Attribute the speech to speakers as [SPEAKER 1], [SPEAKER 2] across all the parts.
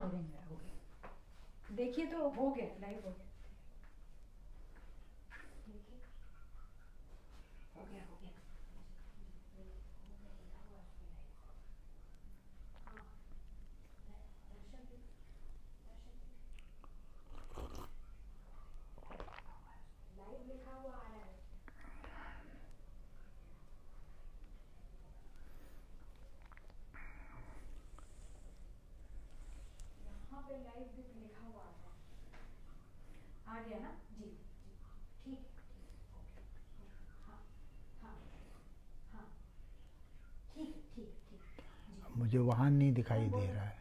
[SPEAKER 1] हो गया। देखिए तो हो गया, लाइव हो गया। देखिए हो गया, हो गया। लाइव लिखा हुआ आ रहा है। यहाँ पे लाइव भी लिखा हुआ आ गया ना जी? ठीक है, हाँ हाँ हाँ, ठीक है, ठीक जी।
[SPEAKER 2] मुझे वहाँ नहीं दिखाई दे रहा है।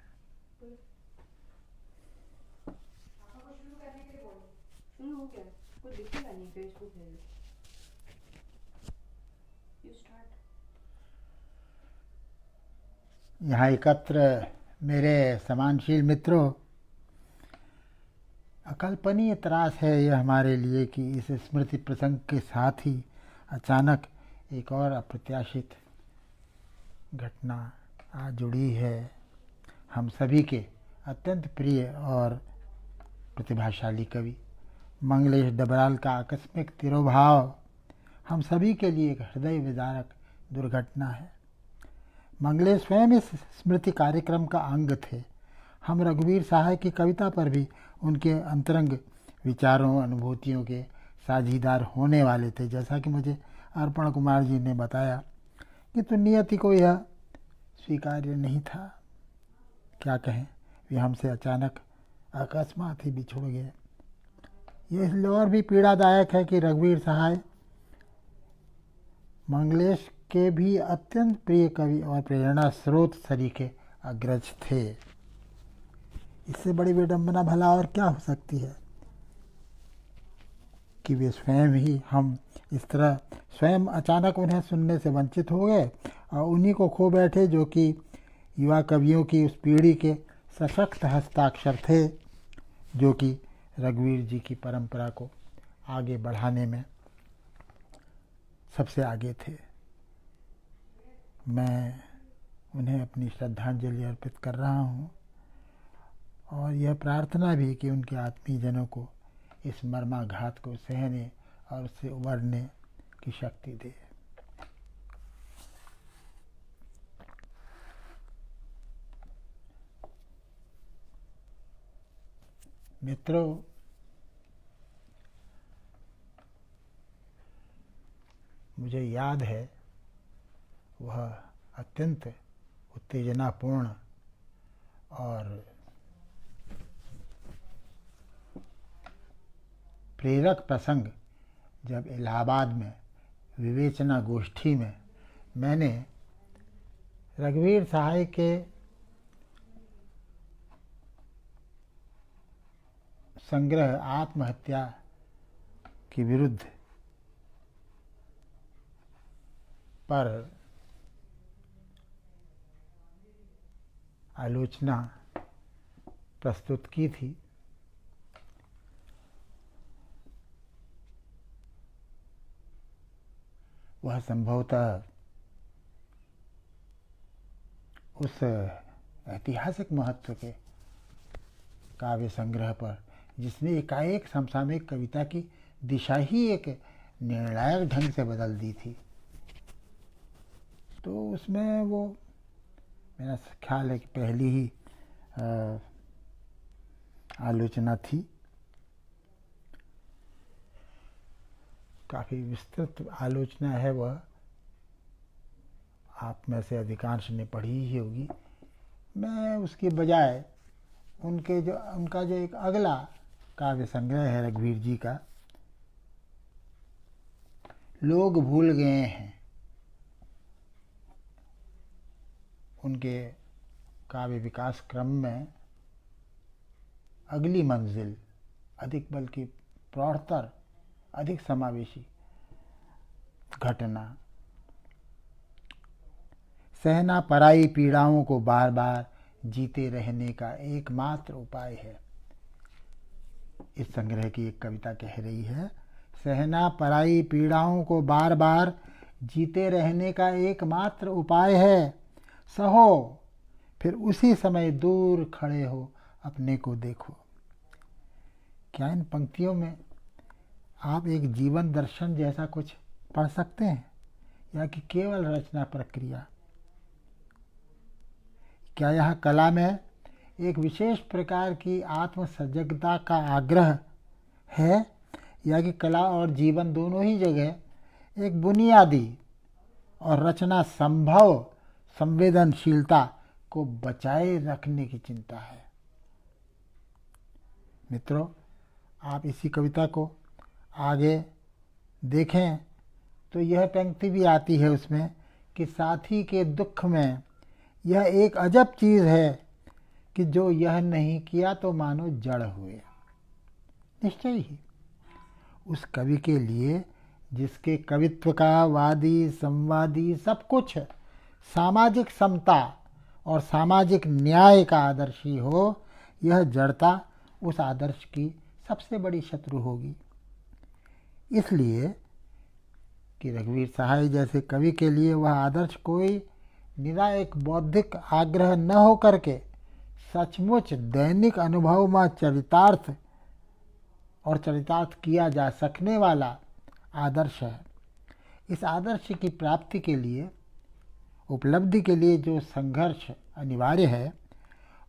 [SPEAKER 1] पापा को शुरू करने के लिए बोलो। शुरू हो गया, कुछ दिखेगा नहीं, फेसबुक है। You start.
[SPEAKER 2] यहाँ एकत्र मेरे समानशील मित्रों, अकल्पनीय त्रास है यह हमारे लिए कि इस स्मृति प्रसंग के साथ ही अचानक एक और अप्रत्याशित घटना आ जुड़ी है। हम सभी के अत्यंत प्रिय और प्रतिभाशाली कवि मंगलेश डबराल का आकस्मिक तिरोभाव हम सभी के लिए एक हृदय विदारक दुर्घटना है। मंगलेश स्वयं इस स्मृति कार्यक्रम का अंग थे। हम रघुवीर सहाय की कविता पर भी उनके अंतरंग विचारों अनुभूतियों के साझीदार होने वाले थे। जैसा कि मुझे अर्पण कुमार जी ने बताया कि तो नियति को यह स्वीकार्य नहीं था। क्या कहें, वे हमसे अचानक अकस्मात ही बिछुड़ गए। यह इसलिए और भी पीड़ादायक है कि रघुवीर सहाय मंगलेश के भी अत्यंत प्रिय कवि और प्रेरणा स्रोत सरीखे अग्रज थे। इससे बड़ी विडंबना भला और क्या हो सकती है कि वे स्वयं ही हम इस तरह स्वयं अचानक उन्हें सुनने से वंचित हो गए और उन्हीं को खो बैठे जो कि युवा कवियों की उस पीढ़ी के सशक्त हस्ताक्षर थे, जो कि रघुवीर जी की परंपरा को आगे बढ़ाने में सबसे आगे थे। मैं उन्हें अपनी श्रद्धांजलि अर्पित कर रहा हूँ और यह प्रार्थना भी कि उनके आत्मीयजनों को इस मर्माघात को सहने और उससे उबरने की शक्ति दे। मित्रों, मुझे याद है वह अत्यंत उत्तेजनापूर्ण और प्रेरक प्रसंग जब इलाहाबाद में विवेचना गोष्ठी में मैंने रघुवीर सहाय के संग्रह आत्महत्या के विरुद्ध पर आलोचना प्रस्तुत की थी। वह संभवतः उस ऐतिहासिक महत्व के काव्य संग्रह पर जिसने एकाएक समसामयिक कविता की दिशा ही एक निर्णायक ढंग से बदल दी थी, तो उसमें वो मेरा ख्याल है कि पहली ही आलोचना थी। काफ़ी विस्तृत आलोचना है वह, आप में से अधिकांश ने पढ़ी ही होगी। मैं उसके बजाय उनका जो एक अगला काव्य संग्रह है रघुवीर जी का, लोग भूल गए हैं, उनके काव्य विकास क्रम में अगली मंजिल अधिक बल्कि प्रौढ़तर अधिक समावेशी घटना सहना पराई पीड़ाओं को बार बार जीते रहने का एकमात्र उपाय है। इस संग्रह की एक कविता कह रही है, सहना पराई पीड़ाओं को बार बार जीते रहने का एकमात्र उपाय है। सहो फिर उसी समय दूर खड़े हो अपने को देखो। क्या इन पंक्तियों में आप एक जीवन दर्शन जैसा कुछ पढ़ सकते हैं, या कि केवल रचना प्रक्रिया? क्या यह कला में एक विशेष प्रकार की आत्म सजगता का आग्रह है, या कि कला और जीवन दोनों ही जगह एक बुनियादी और रचना संभव संवेदनशीलता को बचाए रखने की चिंता है? मित्रों, आप इसी कविता को आगे देखें तो यह पंक्ति भी आती है उसमें कि साथी के दुख में यह एक अजब चीज़ है कि जो यह नहीं किया तो मानो जड़ हुए। निश्चय ही उस कवि के लिए, जिसके कवित्व का वादी संवादी सब कुछ सामाजिक समता और सामाजिक न्याय का आदर्श ही हो, यह जड़ता उस आदर्श की सबसे बड़ी शत्रु होगी। इसलिए कि रघुवीर सहाय जैसे कवि के लिए वह आदर्श कोई निरा एक बौद्धिक आग्रह न हो करके सचमुच दैनिक अनुभव में चरितार्थ किया जा सकने वाला आदर्श है। इस आदर्श की प्राप्ति के लिए, उपलब्धि के लिए जो संघर्ष अनिवार्य है,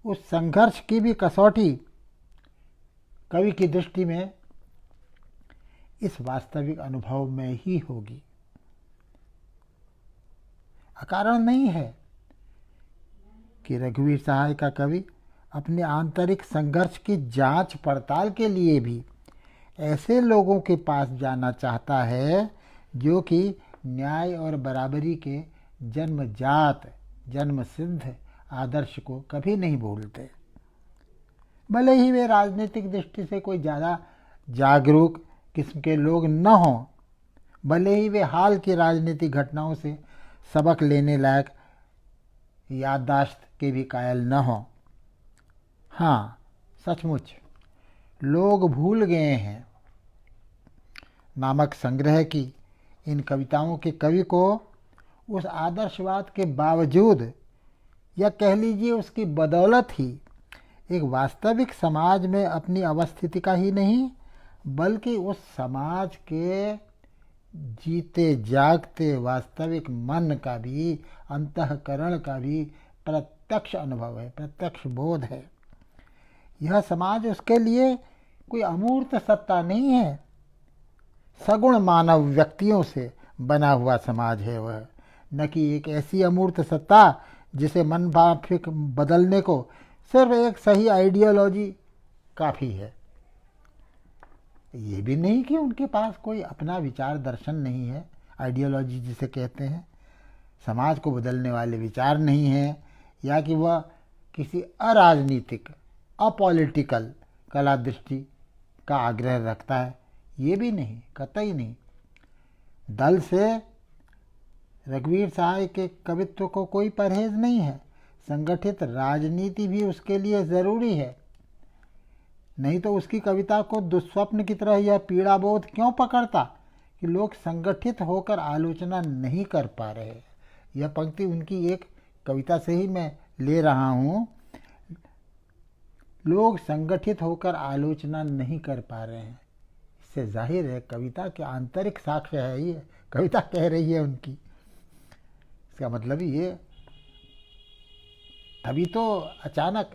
[SPEAKER 2] उस संघर्ष की भी कसौटी कवि की दृष्टि में इस वास्तविक अनुभव में ही होगी। अकारण नहीं है कि रघुवीर सहाय का कवि अपने आंतरिक संघर्ष की जांच पड़ताल के लिए भी ऐसे लोगों के पास जाना चाहता है जो कि न्याय और बराबरी के जन्मजात जन्म सिद्ध आदर्श को कभी नहीं भूलते। भले ही वे राजनीतिक दृष्टि से कोई ज़्यादा जागरूक किस्म के लोग न हों, भले ही वे हाल की राजनीतिक घटनाओं से सबक लेने लायक याददाश्त के भी कायल न हों। हाँ, सचमुच लोग भूल गए हैं नामक संग्रह की इन कविताओं के कवि को उस आदर्शवाद के बावजूद, या कह लीजिए उसकी बदौलत ही, एक वास्तविक समाज में अपनी अवस्थिति का ही नहीं, बल्कि उस समाज के जीते जागते वास्तविक मन का भी, अंतःकरण का भी प्रत्यक्ष अनुभव है, प्रत्यक्ष बोध है। यह समाज उसके लिए कोई अमूर्त सत्ता नहीं है, सगुण मानव व्यक्तियों से बना हुआ समाज है वह, न कि एक ऐसी अमूर्त सत्ता जिसे मन भावना बदलने को सिर्फ एक सही आइडियोलॉजी काफ़ी है। ये भी नहीं कि उनके पास कोई अपना विचार दर्शन नहीं है, आइडियोलॉजी जिसे कहते हैं, समाज को बदलने वाले विचार नहीं हैं, या कि वह किसी अराजनीतिक अपॉलिटिकल कला दृष्टि का आग्रह रखता है, ये भी नहीं, कतई नहीं। दल से रघुवीर सहाय के कवित्व को कोई परहेज नहीं है। संगठित राजनीति भी उसके लिए ज़रूरी है, नहीं तो उसकी कविता को दुस्वप्न की तरह यह पीड़ाबोध क्यों पकड़ता कि लोग संगठित होकर आलोचना नहीं कर पा रहे। यह पंक्ति उनकी एक कविता से ही मैं ले रहा हूँ। लोग संगठित होकर आलोचना नहीं कर पा रहे हैं, इससे जाहिर है कविता के आंतरिक साक्ष्य है ये, कविता कह रही है उनकी। इसका मतलब ये, अभी तो अचानक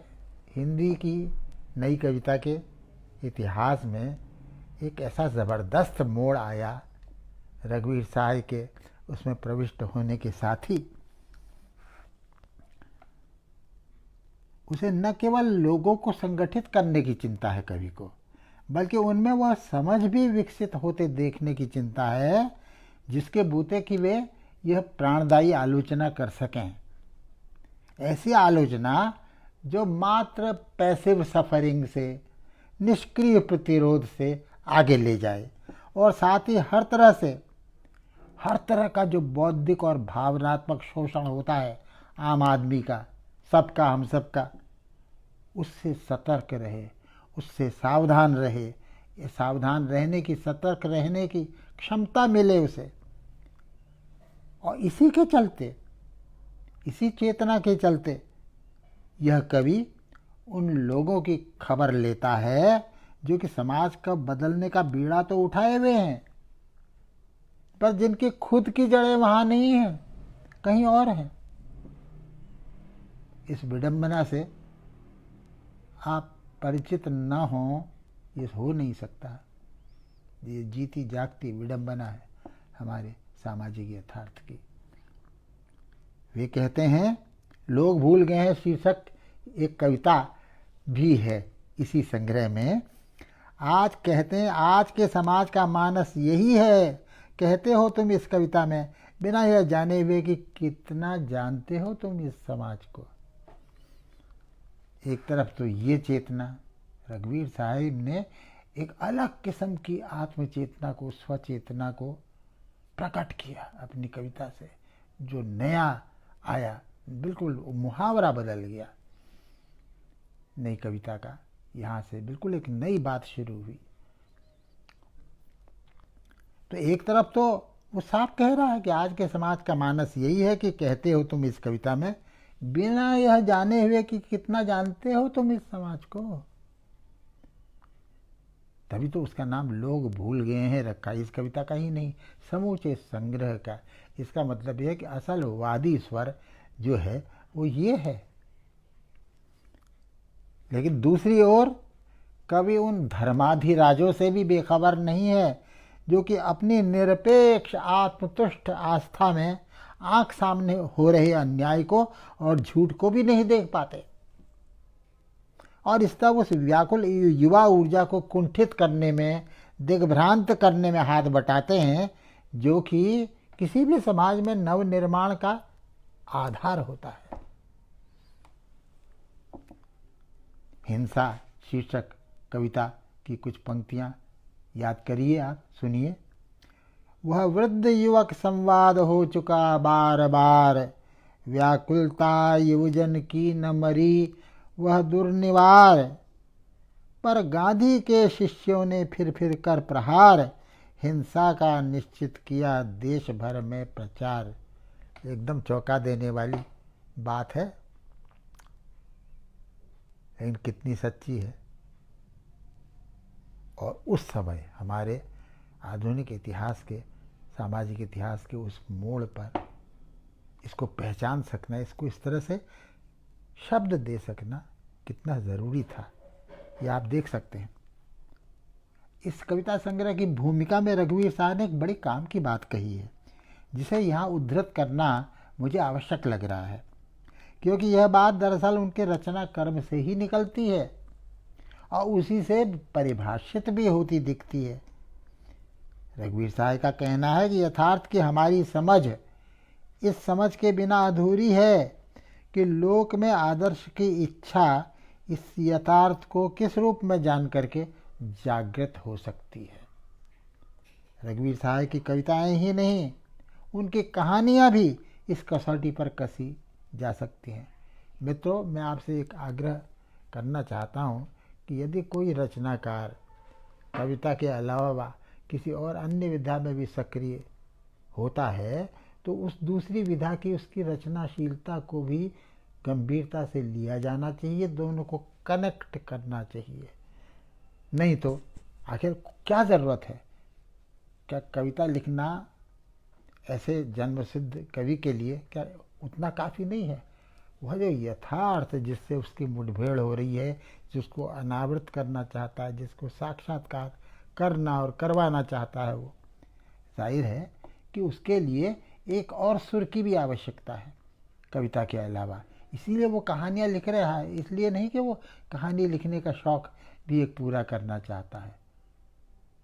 [SPEAKER 2] हिंदी की नई कविता के इतिहास में एक ऐसा ज़बरदस्त मोड़ आया रघुवीर सहाय के उसमें प्रविष्ट होने के साथ ही। उसे न केवल लोगों को संगठित करने की चिंता है कवि को, बल्कि उनमें वह समझ भी विकसित होते देखने की चिंता है जिसके बूते कि वे यह प्राणदायी आलोचना कर सकें। ऐसी आलोचना जो मात्र पैसिव सफरिंग से, निष्क्रिय प्रतिरोध से आगे ले जाए, और साथ ही हर तरह का जो बौद्धिक और भावनात्मक शोषण होता है आम आदमी का, सबका, हम सबका, उससे सतर्क रहे, उससे सावधान रहे। ये सावधान रहने की, सतर्क रहने की क्षमता मिले उसे। और इसी के चलते, इसी चेतना के चलते यह कवि उन लोगों की खबर लेता है जो कि समाज का बदलने का बीड़ा तो उठाए हुए हैं, पर जिनकी खुद की जड़ें वहां नहीं है, कहीं और हैं। इस विडंबना से आप परिचित न हो, ये हो नहीं सकता। ये जीती जागती विडंबना है हमारे सामाजिक यथार्थ की। वे कहते हैं, लोग भूल गए हैं शीर्षक एक कविता भी है इसी संग्रह में। आज कहते हैं, आज के समाज का मानस यही है, कहते हो तुम इस कविता में, बिना यह जाने हुए कि कितना जानते हो तुम इस समाज को। एक तरफ तो ये चेतना, रघुवीर साहिब ने एक अलग किस्म की आत्मचेतना को, स्वचेतना को प्रकट किया अपनी कविता से, जो नया आया, बिल्कुल मुहावरा बदल गया नई कविता का। यहाँ से बिल्कुल एक नई बात शुरू हुई। तो एक तरफ तो वो साफ कह रहा है कि आज के समाज का मानस यही है कि कहते हो तुम इस कविता में, बिना यह जाने हुए कि कितना जानते हो तुम इस समाज को। तभी तो उसका नाम लोग भूल गए हैं रखा, इस कविता का ही नहीं, समूचे संग्रह का। इसका मतलब यह है कि असल वादी स्वर जो है वो ये है। लेकिन दूसरी ओर कवि उन धर्माधिराजों से भी बेखबर नहीं है जो कि अपनी निरपेक्ष आत्मतुष्ट आस्था में आंख सामने हो रहे अन्याय को और झूठ को भी नहीं देख पाते, और इस तरह उस व्याकुल युवा ऊर्जा को कुंठित करने में, दिग्भ्रांत करने में हाथ बटाते हैं, जो कि किसी भी समाज में नव निर्माण का आधार होता है। हिंसा शीर्षक कविता की कुछ पंक्तियां याद करिए, आप सुनिए। वह वृद्ध युवक संवाद हो चुका बार बार, व्याकुलता युवजन की न मरी वह दुर्निवार, पर गांधी के शिष्यों ने फिर फिर कर प्रहार, हिंसा का निश्चित किया देश भर में प्रचार। एकदम चौंका देने वाली बात है, लेकिन कितनी सच्ची है। और उस समय हमारे आधुनिक इतिहास के, सामाजिक इतिहास के उस मोड़ पर इसको पहचान सकना, इसको इस तरह से शब्द दे सकना कितना ज़रूरी था, ये आप देख सकते हैं। इस कविता संग्रह की भूमिका में रघुवीर साहब ने एक बड़ी काम की बात कही है, जिसे यहाँ उद्धृत करना मुझे आवश्यक लग रहा है, क्योंकि यह बात दरअसल उनके रचना कर्म से ही निकलती है और उसी से परिभाषित भी होती दिखती है। रघुवीर साहब का कहना है कि यथार्थ की हमारी समझ इस समझ के बिना अधूरी है कि लोक में आदर्श की इच्छा इस यथार्थ को किस रूप में जान करके जागृत हो सकती है। रघुवीर साहब की कविताएं ही नहीं, उनकी कहानियां भी इस कसौटी पर कसी जा सकती हैं। मित्रों, मैं आपसे एक आग्रह करना चाहता हूं कि यदि कोई रचनाकार कविता के अलावा किसी और अन्य विधा में भी सक्रिय होता है, तो उस दूसरी विधा की उसकी रचनाशीलता को भी गंभीरता से लिया जाना चाहिए, दोनों को कनेक्ट करना चाहिए। नहीं तो आखिर क्या ज़रूरत है? क्या कविता लिखना ऐसे जन्मसिद्ध कवि के लिए क्या उतना काफ़ी नहीं है? वह जो यथार्थ जिससे उसकी मुठभेड़ हो रही है, जिसको अनावृत करना चाहता है, जिसको साक्षात्कार करना और करवाना चाहता है, वो जाहिर है कि उसके लिए एक और सुर की भी आवश्यकता है कविता के अलावा। इसीलिए वो कहानियाँ लिख रहा है, इसलिए नहीं कि वो कहानी लिखने का शौक़ भी एक पूरा करना चाहता है।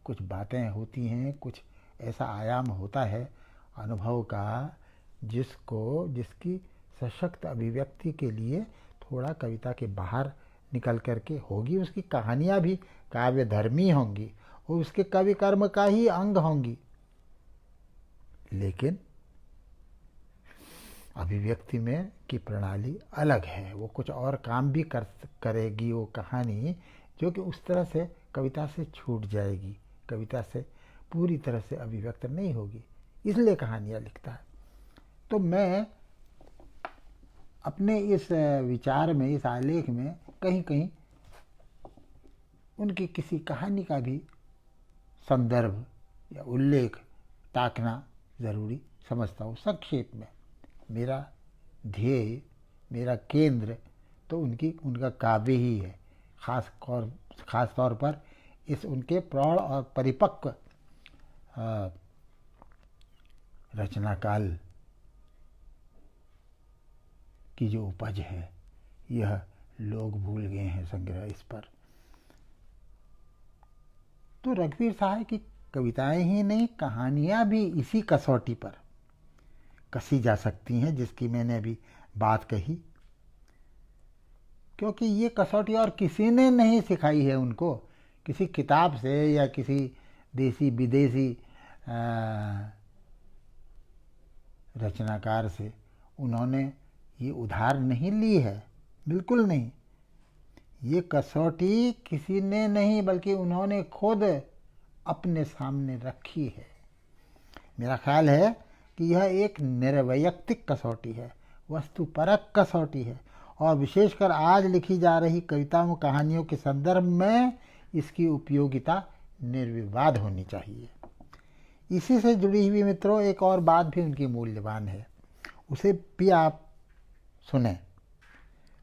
[SPEAKER 2] कुछ बातें होती हैं, कुछ ऐसा आयाम होता है अनुभव का, जिसकी सशक्त अभिव्यक्ति के लिए थोड़ा कविता के बाहर निकल करके होगी। उसकी कहानियाँ भी काव्य धर्मी होंगी और उसके कवि कर्म का ही अंग होंगी, लेकिन अभिव्यक्ति में की प्रणाली अलग है। वो कुछ और काम भी करेगी वो कहानी, जो कि उस तरह से कविता से छूट जाएगी, कविता से पूरी तरह से अभिव्यक्त नहीं होगी, इसलिए कहानियाँ लिखता है। तो मैं अपने इस विचार में, इस आलेख में कहीं कहीं उनकी किसी कहानी का भी संदर्भ या उल्लेख ताकना ज़रूरी समझता हूँ। संक्षेप में मेरा ध्येय, मेरा केंद्र तो उनका काव्य ही है, खास तौर पर इस उनके प्रौढ़ और परिपक्व रचना काल की जो उपज है, यह लोग भूल गए हैं संग्रह इस पर। तो रघुवीर सहाय की कविताएं ही नहीं, कहानियां भी इसी कसौटी पर कसी जा सकती हैं जिसकी मैंने अभी बात कही, क्योंकि ये कसौटी और किसी ने नहीं सिखाई है उनको, किसी किताब से या किसी देसी विदेशी रचनाकार से उन्होंने ये उधार नहीं ली है, बिल्कुल नहीं। ये कसौटी किसी ने नहीं बल्कि उन्होंने खुद अपने सामने रखी है। मेरा ख्याल है कि यह एक निर्वैयक्तिक कसौटी है, वस्तुपरक कसौटी है, और विशेषकर आज लिखी जा रही कविताओं कहानियों के संदर्भ में इसकी उपयोगिता निर्विवाद होनी चाहिए। इसी से जुड़ी हुई मित्रों एक और बात भी उनकी मूल्यवान है, उसे भी आप सुने।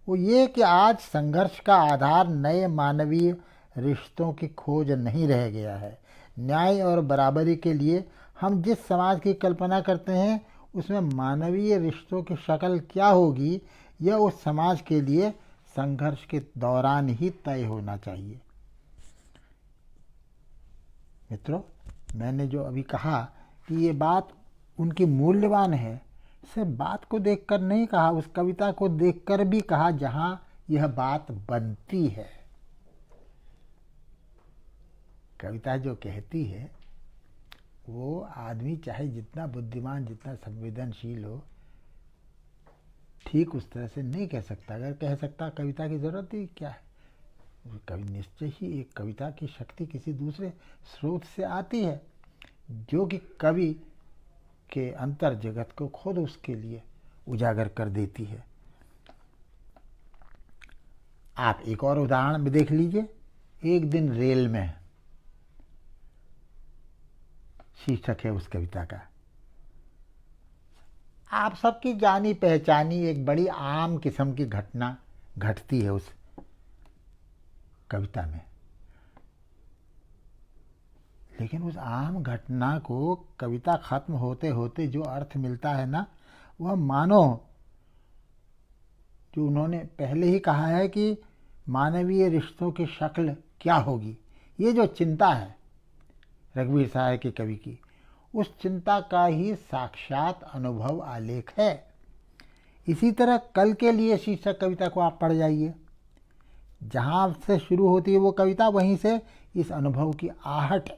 [SPEAKER 2] वो ये कि आज संघर्ष का आधार नए मानवीय रिश्तों की खोज नहीं रह गया है। न्याय और बराबरी के लिए हम जिस समाज की कल्पना करते हैं उसमें मानवीय रिश्तों की शक्ल क्या होगी, यह उस समाज के लिए संघर्ष के दौरान ही तय होना चाहिए। मित्रों, मैंने जो अभी कहा कि ये बात उनकी मूल्यवान है, सिर्फ बात को देखकर नहीं कहा, उस कविता को देखकर भी कहा जहां यह बात बनती है। कविता जो कहती है वो आदमी चाहे जितना बुद्धिमान, जितना संवेदनशील हो, ठीक उस तरह से नहीं कह सकता। अगर कह सकता, कविता की ज़रूरत ही क्या है? कवि निश्चय ही एक कविता की शक्ति किसी दूसरे स्रोत से आती है जो कि कवि के अंतर जगत को खुद उसके लिए उजागर कर देती है। आप एक और उदाहरण देख लीजिए। एक दिन रेल में शीर्षक है उस कविता का। आप सबकी जानी पहचानी एक बड़ी आम किस्म की घटना घटती है उस कविता में, लेकिन उस आम घटना को कविता खत्म होते होते जो अर्थ मिलता है ना, वह मानो जो उन्होंने पहले ही कहा है कि मानवीय रिश्तों की शक्ल क्या होगी, ये जो चिंता है रघुवीर सहाय के कवि की, उस चिंता का ही साक्षात अनुभव आलेख है। इसी तरह कल के लिए शीर्षक कविता को आप पढ़ जाइए। जहाँ से शुरू होती है वो कविता, वहीं से इस अनुभव की आहट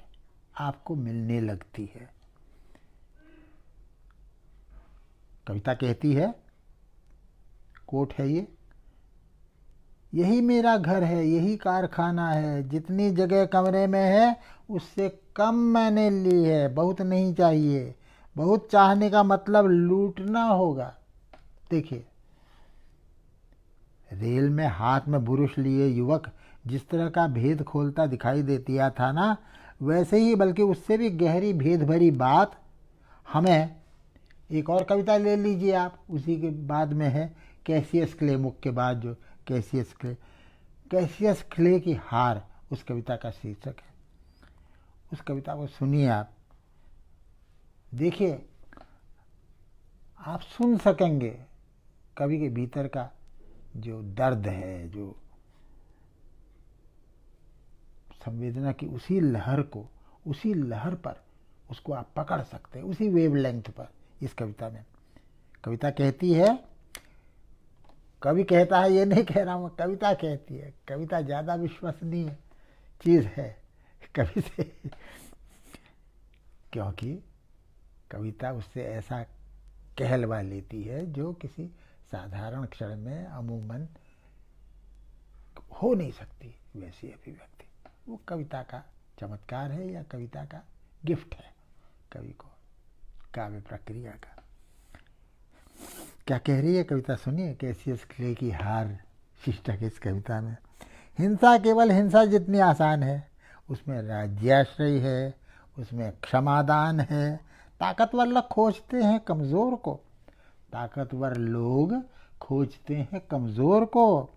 [SPEAKER 2] आपको मिलने लगती है। कविता कहती है, कोट है ये, यही मेरा घर है, यही कारखाना है, जितनी जगह कमरे में है उससे कम मैंने ली है, बहुत नहीं चाहिए, बहुत चाहने का मतलब लूटना होगा। देखिए, रेल में हाथ में बुरुश लिए युवक जिस तरह का भेद खोलता दिखाई देती था ना, वैसे ही बल्कि उससे भी गहरी भेद भरी बात हमें एक और कविता ले लीजिए आप, उसी के बाद में है कैसियस क्ले, मुख के बाद जो कैसियस क्ले की हार उस कविता का शीर्षक है। उस कविता को सुनिए आप, देखिए आप सुन सकेंगे कवि के भीतर का जो दर्द है, जो संवेदना की उसी लहर को, उसी लहर पर उसको आप पकड़ सकते हैं, उसी वेवलेंथ पर इस कविता में। कविता कहती है, कवि कहता है, ये नहीं कह रहा हूँ, कविता कहती है। कविता ज़्यादा विश्वसनीय चीज़ है कवि से, क्योंकि कविता उससे ऐसा कहलवा लेती है जो किसी साधारण क्षण में अमूमन हो नहीं सकती वैसी अभिव्यक्ति। वो कविता का चमत्कार है या कविता का गिफ्ट है कवि को, काव्य प्रक्रिया का। क्या कह रही है कविता सुनिए, कैसियस क्ले की हार शीर्षक इस कविता में। हिंसा केवल हिंसा जितनी आसान है, उसमें राज्याश्रय है, उसमें क्षमादान है। ताकतवर लोग खोजते हैं कमज़ोर को, ताकतवर लोग खोजते हैं कमज़ोर को।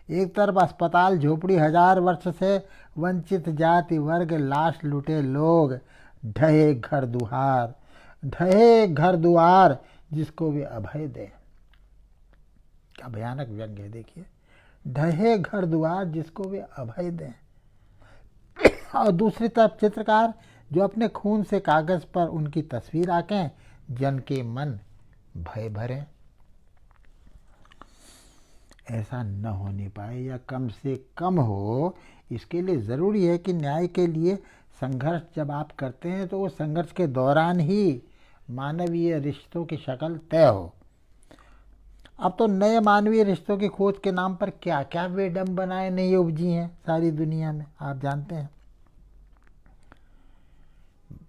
[SPEAKER 2] एक तरफ अस्पताल झोपड़ी, 1000 वर्ष से वंचित जाति वर्ग, लाश लुटे लोग, ढहे घर दुआर, ढहे घर दुआर जिसको वे अभय दें। क्या भयानक व्यंग्य है देखिए, ढहे घर द्वार जिसको वे अभय दें। और दूसरी तरफ चित्रकार जो अपने खून से कागज पर उनकी तस्वीर आंकें, जन के मन भय भरें। ऐसा न होने पाए या कम से कम हो, इसके लिए ज़रूरी है कि न्याय के लिए संघर्ष जब आप करते हैं तो वो संघर्ष के दौरान ही मानवीय रिश्तों की शक्ल तय हो। अब तो नए मानवीय रिश्तों की खोज के नाम पर क्या क्या विडंबनाएं नहीं उपजी हैं सारी दुनिया में, आप जानते हैं।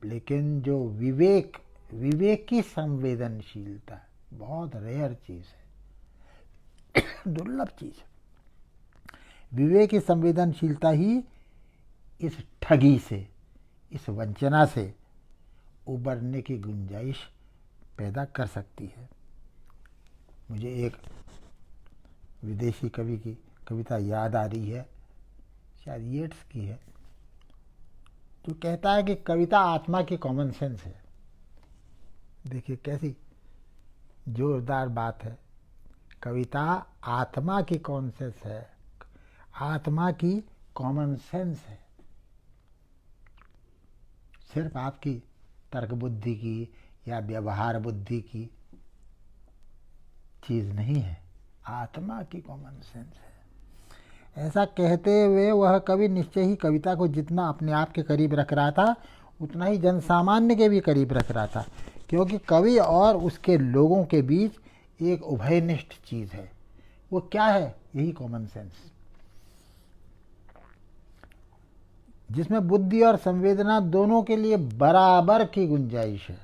[SPEAKER 2] लेकिन जो विवेक, विवेक की संवेदनशीलता बहुत रेयर चीज़ है, दुर्लभ चीज़ है। विवेक की संवेदनशीलता ही इस ठगी से, इस वंचना से उबरने की गुंजाइश पैदा कर सकती है। मुझे एक विदेशी कवि की कविता याद आ रही है, शायद येट्स की है, जो कहता है कि कविता आत्मा की कॉमन सेंस है। देखिए कैसी जोरदार बात है। कविता आत्मा की कॉमन सेंस है, आत्मा की कॉमन सेंस है। सिर्फ आपकी तर्क बुद्धि की या व्यवहार बुद्धि की चीज़ नहीं है, आत्मा की कॉमन सेंस है। ऐसा कहते हुए वह कवि निश्चय ही कविता को जितना अपने आप के करीब रख रहा था, उतना ही जनसामान्य के भी करीब रख रहा था, क्योंकि कवि और उसके लोगों के बीच एक उभयनिष्ठ चीज़ है। वो क्या है? यही कॉमन सेंस, जिसमें बुद्धि और संवेदना दोनों के लिए बराबर की गुंजाइश है,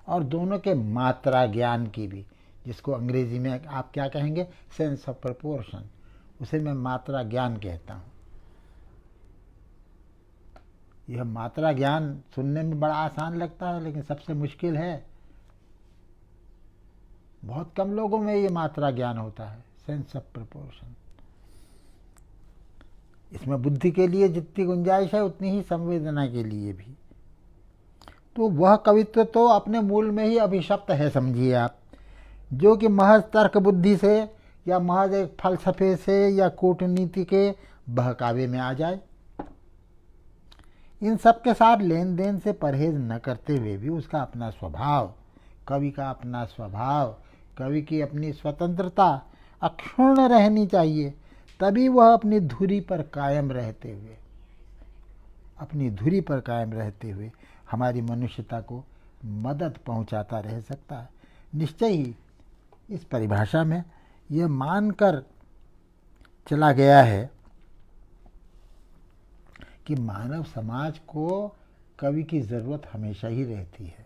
[SPEAKER 2] और दोनों के मात्रा ज्ञान की भी, जिसको अंग्रेजी में आप क्या कहेंगे, सेंस ऑफ प्रपोर्शन, उसे मैं मात्रा ज्ञान कहता हूँ। यह मात्रा ज्ञान सुनने में बड़ा आसान लगता है, लेकिन सबसे मुश्किल है। बहुत कम लोगों में ये मात्रा ज्ञान होता है, सेंस ऑफ प्रपोर्शन। इसमें बुद्धि के लिए जितनी गुंजाइश है, उतनी ही संवेदना के लिए भी। तो वह कवित्व तो अपने मूल में ही अभिशप्त है, समझिए आप, जो कि महज तर्क बुद्धि से या महज एक फलसफे से या कूटनीति के बहकावे में आ जाए। इन सब के साथ लेन देन से परहेज न करते हुए भी उसका अपना स्वभाव, कवि का अपना स्वभाव, कवि की अपनी स्वतंत्रता अक्षुण्ण रहनी चाहिए। तभी वह अपनी धुरी पर कायम रहते हुए, अपनी धुरी पर कायम रहते हुए हमारी मनुष्यता को मदद पहुंचाता रह सकता है। निश्चय ही इस परिभाषा में यह मानकर चला गया है कि मानव समाज को कवि की ज़रूरत हमेशा ही रहती है,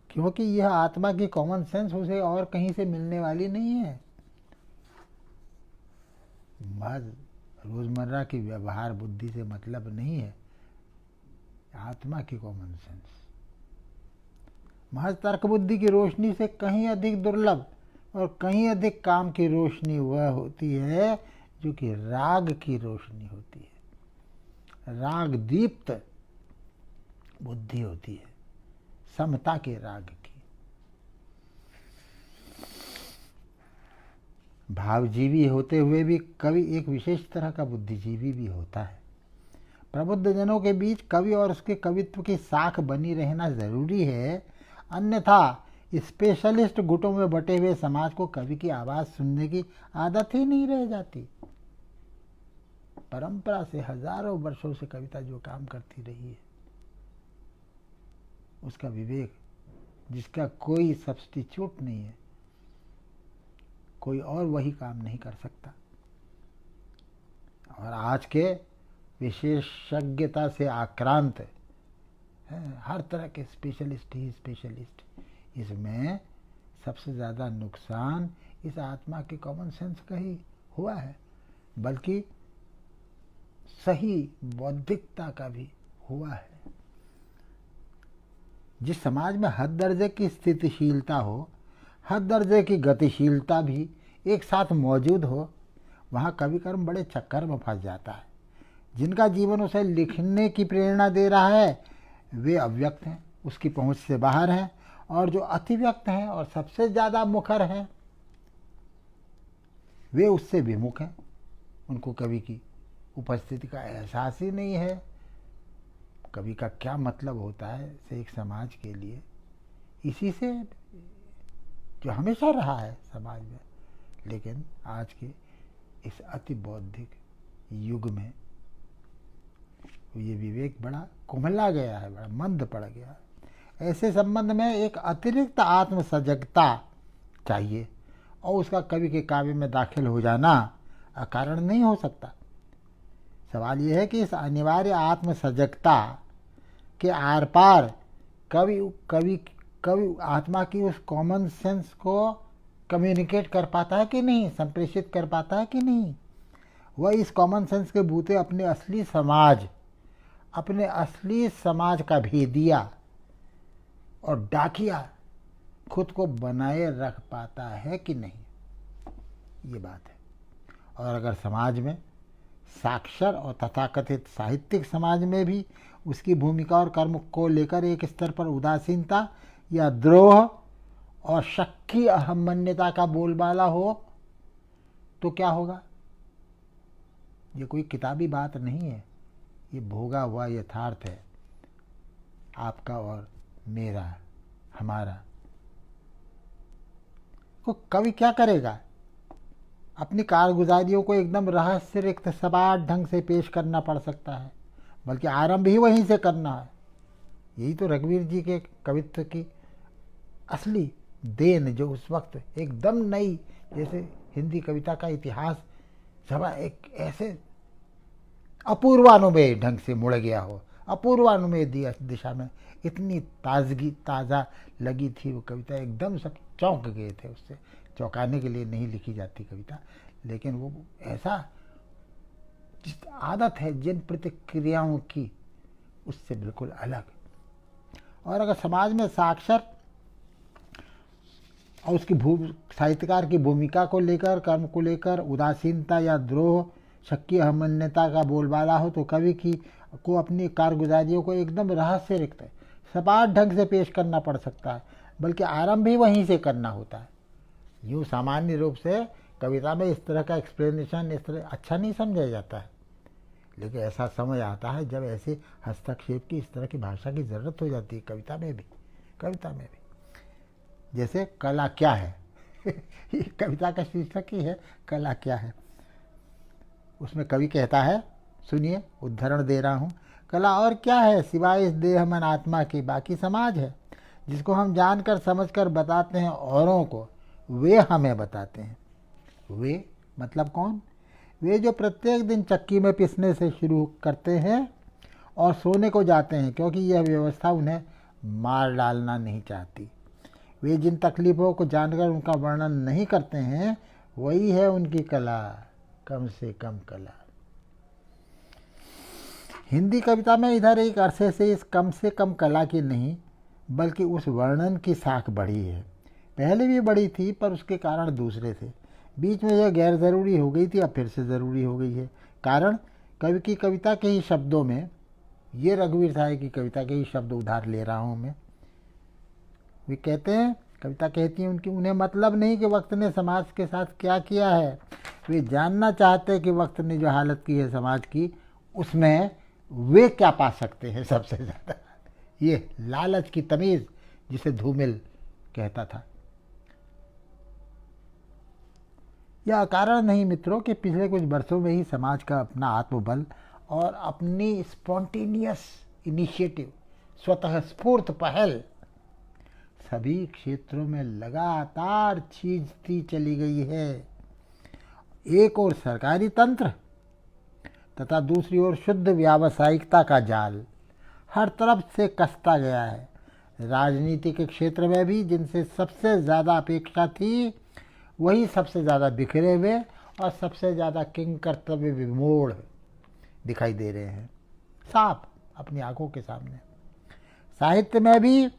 [SPEAKER 2] क्योंकि यह आत्मा की कॉमन सेंस उसे और कहीं से मिलने वाली नहीं है। महज रोज़मर्रा की व्यवहार बुद्धि से मतलब नहीं है, आत्मा की कॉमन सेंस महज तर्क बुद्धि की रोशनी से कहीं अधिक दुर्लभ और कहीं अधिक काम की रोशनी वह होती है जो कि राग की रोशनी होती है, राग दीप्त बुद्धि होती है, समता के राग की। भावजीवी होते हुए भी कवि एक विशेष तरह का बुद्धिजीवी भी होता है। प्रबुद्ध जनों के बीच कवि और उसके कवित्व की साख बनी रहना जरूरी है, अन्यथा स्पेशलिस्ट गुटों में बटे हुए समाज को कवि की आवाज़ सुनने की आदत ही नहीं रह जाती। परंपरा से हजारों वर्षों से कविता जो काम करती रही है, उसका विवेक, जिसका कोई सब्स्टिट्यूट नहीं है, कोई और वही काम नहीं कर सकता। और आज के विशेषज्ञता से आक्रांत हर तरह के स्पेशलिस्ट ही स्पेशलिस्ट, इसमें सबसे ज़्यादा नुकसान इस आत्मा के कॉमन सेंस का ही हुआ है, बल्कि सही बौद्धिकता का भी हुआ है। जिस समाज में हद दर्जे की स्थितिशीलता हो, हद दर्जे की गतिशीलता भी एक साथ मौजूद हो, वहाँ कवि कर्म बड़े चक्कर में फंस जाता है। जिनका जीवन उसे लिखने की प्रेरणा दे रहा है वे अव्यक्त हैं, उसकी पहुँच से बाहर हैं, और जो अतिव्यक्त हैं और सबसे ज़्यादा मुखर हैं वे उससे विमुख हैं। उनको कवि की उपस्थिति का एहसास ही नहीं है। कवि का क्या मतलब होता है से एक समाज के लिए, इसी से जो हमेशा रहा है समाज में, लेकिन आज के इस अति बौद्धिक युग में ये विवेक बड़ा कुम्हला गया है, बड़ा मंद पड़ गया है। ऐसे संबंध में एक अतिरिक्त आत्म सजगता चाहिए, और उसका कवि के काव्य में दाखिल हो जाना अकारण नहीं हो सकता। सवाल यह है कि इस अनिवार्य आत्म सजगता के आर पार कवि आत्मा की उस कॉमन सेंस को कम्युनिकेट कर पाता है कि नहीं, संप्रेषित कर पाता है कि नहीं। वह इस कॉमन सेंस के बूते अपने असली समाज का भेदिया और डाकिया खुद को बनाए रख पाता है कि नहीं, ये बात है। और अगर समाज में, साक्षर और तथाकथित साहित्यिक समाज में भी उसकी भूमिका और कर्म को लेकर एक स्तर पर उदासीनता या द्रोह और शक की अहमन्यता का बोलबाला हो तो क्या होगा? ये कोई किताबी बात नहीं है, ये भोगा हुआ यथार्थ है, आपका और मेरा, हमारा। तो कवि क्या करेगा? अपनी कारगुजारियों को एकदम रहस्य रिक्त सपाट ढंग से पेश करना पड़ सकता है, बल्कि आरंभ ही वहीं से करना है। यही तो रघुवीर जी के कवित्व की असली देन, जो उस वक्त एकदम नई, जैसे हिंदी कविता का इतिहास सब एक ऐसे अपूर्वानुमेय ढंग से मुड़ गया हो, अपूर्वानुमेय दिशा में इतनी ताज़ा लगी थी वो कविता, एकदम सब चौंक गए थे। उससे चौंकाने के लिए नहीं लिखी जाती कविता, लेकिन वो ऐसा जिस आदत है जिन प्रतिक्रियाओं की, उससे बिल्कुल अलग। और अगर समाज में साक्षर और उसकी साहित्यकार की भूमिका को लेकर, कर्म को लेकर उदासीनता या द्रोह, शक्की अहमन्यता का बोलबाला हो तो कवि को अपनी कारगुजारियों को एकदम रहस्य रिक्त सपाट ढंग से पेश करना पड़ सकता है, बल्कि आरंभ भी वहीं से करना होता है। यूँ सामान्य रूप से कविता में इस तरह का एक्सप्लेनेशन इस तरह अच्छा नहीं समझा जाता है, लेकिन ऐसा समझ आता है जब ऐसे हस्तक्षेप की, इस तरह की भाषा की ज़रूरत हो जाती है कविता में भी। जैसे कला क्या है ये कविता का शीर्षक ही है, कला क्या है। उसमें कवि कहता है, सुनिए, उद्धरण दे रहा हूँ, कला और क्या है सिवाय इस देह मन आत्मा के, बाकी समाज है जिसको हम जानकर समझकर बताते हैं औरों को, वे हमें बताते हैं। वे मतलब कौन? वे जो प्रत्येक दिन चक्की में पिसने से शुरू करते हैं और सोने को जाते हैं, क्योंकि यह व्यवस्था उन्हें मार डालना नहीं चाहती। वे जिन तकलीफ़ों को जानकर उनका वर्णन नहीं करते हैं, वही है उनकी कला, कम से कम कला। हिंदी कविता में इधर एक अरसे से इस कम से कम कला की नहीं, बल्कि उस वर्णन की साख बढ़ी है। पहले भी बढ़ी थी, पर उसके कारण दूसरे थे। बीच में यह गैर ज़रूरी हो गई थी, अब फिर से ज़रूरी हो गई है। कारण कवि की कविता के ही शब्दों में, ये रघुवीर साहब की कविता के ही शब्द उधार ले रहा हूँ मैं। वे कहते हैं, कविता कहती है उन्हें मतलब नहीं कि वक्त ने समाज के साथ क्या किया है, वे जानना चाहते हैं कि वक्त ने जो हालत की है समाज की, उसमें वे क्या पा सकते हैं सबसे ज़्यादा। ये लालच की तमीज़ जिसे धूमिल कहता था। यह कारण नहीं मित्रों कि पिछले कुछ वर्षों में ही समाज का अपना आत्मबल और अपनी स्पॉन्टेनियस इनिशिएटिव, स्वतः स्फूर्त पहल सभी क्षेत्रों में लगातार खींचती चली गई है। एक ओर सरकारी तंत्र तथा दूसरी ओर शुद्ध व्यावसायिकता का जाल हर तरफ से कसता गया है। राजनीति के क्षेत्र में भी जिनसे सबसे ज़्यादा अपेक्षा थी वही सबसे ज़्यादा बिखरे हुए और सबसे ज़्यादा किंग कर्तव्य विमूढ़ दिखाई दे रहे हैं साफ अपनी आंखों के सामने। साहित्य में भी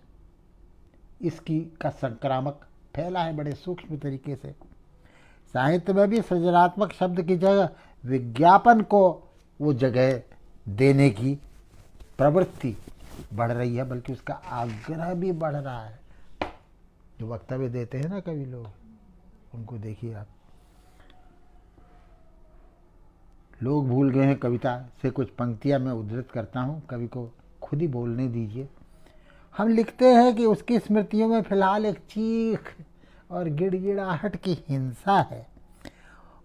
[SPEAKER 2] इसकी का संक्रामक फैला है बड़े सूक्ष्म तरीके से। साहित्य में भी सृजनात्मक शब्द की जगह विज्ञापन को वो जगह देने की प्रवृत्ति बढ़ रही है, बल्कि उसका आग्रह भी बढ़ रहा है। जो वक्तव्य देते हैं ना कवि लोग, उनको देखिए आप, लोग भूल गए हैं। कविता से कुछ पंक्तियां मैं उद्धृत करता हूँ, कवि को खुद ही बोलने दीजिए। हम लिखते हैं कि उसकी स्मृतियों में फिलहाल एक चीख और गिड़गिड़ाहट की हिंसा है।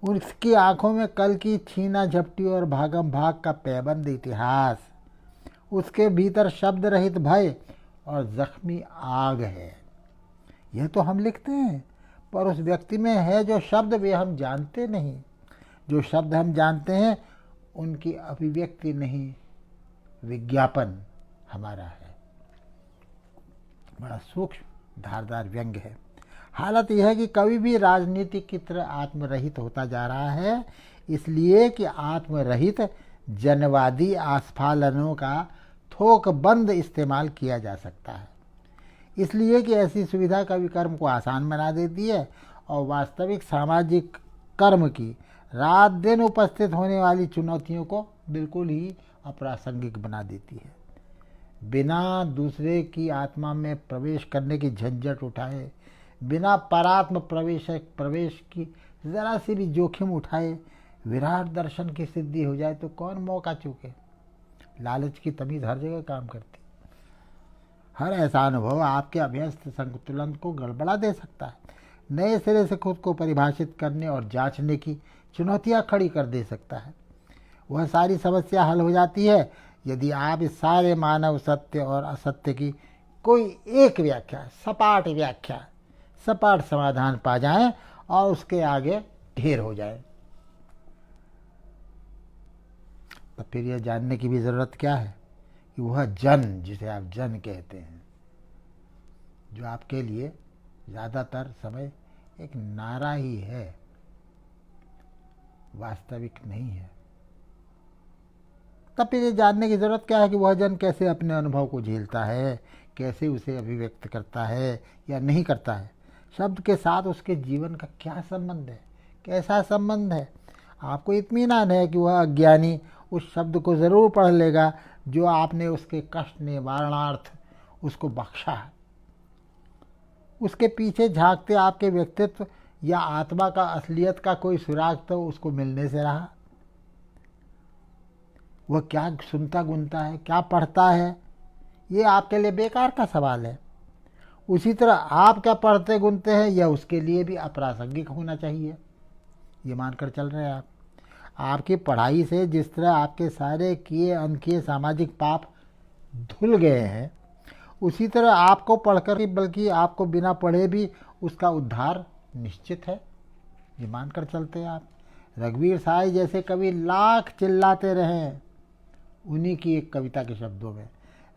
[SPEAKER 2] उसकी आंखों में कल की छीना झपटी और भागम भाग का पैबंद इतिहास, उसके भीतर शब्द रहित भय और जख्मी आग है। यह तो हम लिखते हैं, पर उस व्यक्ति में है जो शब्द वे हम जानते नहीं। जो शब्द हम जानते हैं उनकी अभिव्यक्ति नहीं, विज्ञापन हमारा है। बड़ा सूक्ष्म धारदार व्यंग्य है। हालत यह है कि कवि भी राजनीति की तरह आत्मरहित होता जा रहा है, इसलिए कि आत्मरहित जनवादी आस्फालनों का थोक बंद इस्तेमाल किया जा सकता है। इसलिए कि ऐसी सुविधा कवि कर्म को आसान बना देती है और वास्तविक सामाजिक कर्म की रात दिन उपस्थित होने वाली चुनौतियों को बिल्कुल ही अप्रासंगिक बना देती है। बिना दूसरे की आत्मा में प्रवेश करने की झंझट उठाए, बिना परात्म प्रवेश की ज़रा सी भी जोखिम उठाए विराट दर्शन की सिद्धि हो जाए तो कौन मौका चूके। लालच की तमीज़ हर जगह काम करती। हर ऐसा अनुभव आपके अभ्यस्त संतुलन को गड़बड़ा दे सकता है, नए सिरे से खुद को परिभाषित करने और जांचने की चुनौतियां खड़ी कर दे सकता है। वह सारी समस्या हल हो जाती है यदि आप इस सारे मानव सत्य और असत्य की कोई एक व्याख्या, सपाट समाधान पा जाएं और उसके आगे ढेर हो जाए। तो फिर यह जानने की भी ज़रूरत क्या है कि वह जन, जिसे आप जन कहते हैं, जो आपके लिए ज़्यादातर समय एक नारा ही है, वास्तविक नहीं है। तब फिर ये जानने की ज़रूरत क्या है कि वह जन कैसे अपने अनुभव को झेलता है, कैसे उसे अभिव्यक्त करता है या नहीं करता है। शब्द के साथ उसके जीवन का क्या संबंध है, कैसा संबंध है। आपको इत्मीनान है कि वह अज्ञानी उस शब्द को ज़रूर पढ़ लेगा जो आपने उसके कष्ट निवारणार्थ उसको बख्शा है। उसके पीछे झांकते आपके व्यक्तित्व या आत्मा का असलियत का कोई सुराग तो उसको मिलने से रहा। वह क्या सुनता गुनता है, क्या पढ़ता है, ये आपके लिए बेकार का सवाल है। उसी तरह आप क्या पढ़ते गुनते हैं यह उसके लिए भी अप्रासंगिक होना चाहिए। ये मानकर चल रहे हैं आप। आपकी पढ़ाई से जिस तरह आपके सारे किए अनकिए सामाजिक पाप धुल गए हैं, उसी तरह आपको पढ़कर बल्कि आपको बिना पढ़े भी उसका उद्धार निश्चित है। ये मानकर चलते हैं आप। रघुवीर साहई जैसे कवि लाख चिल्लाते रहे, उन्हीं की एक कविता के शब्दों में,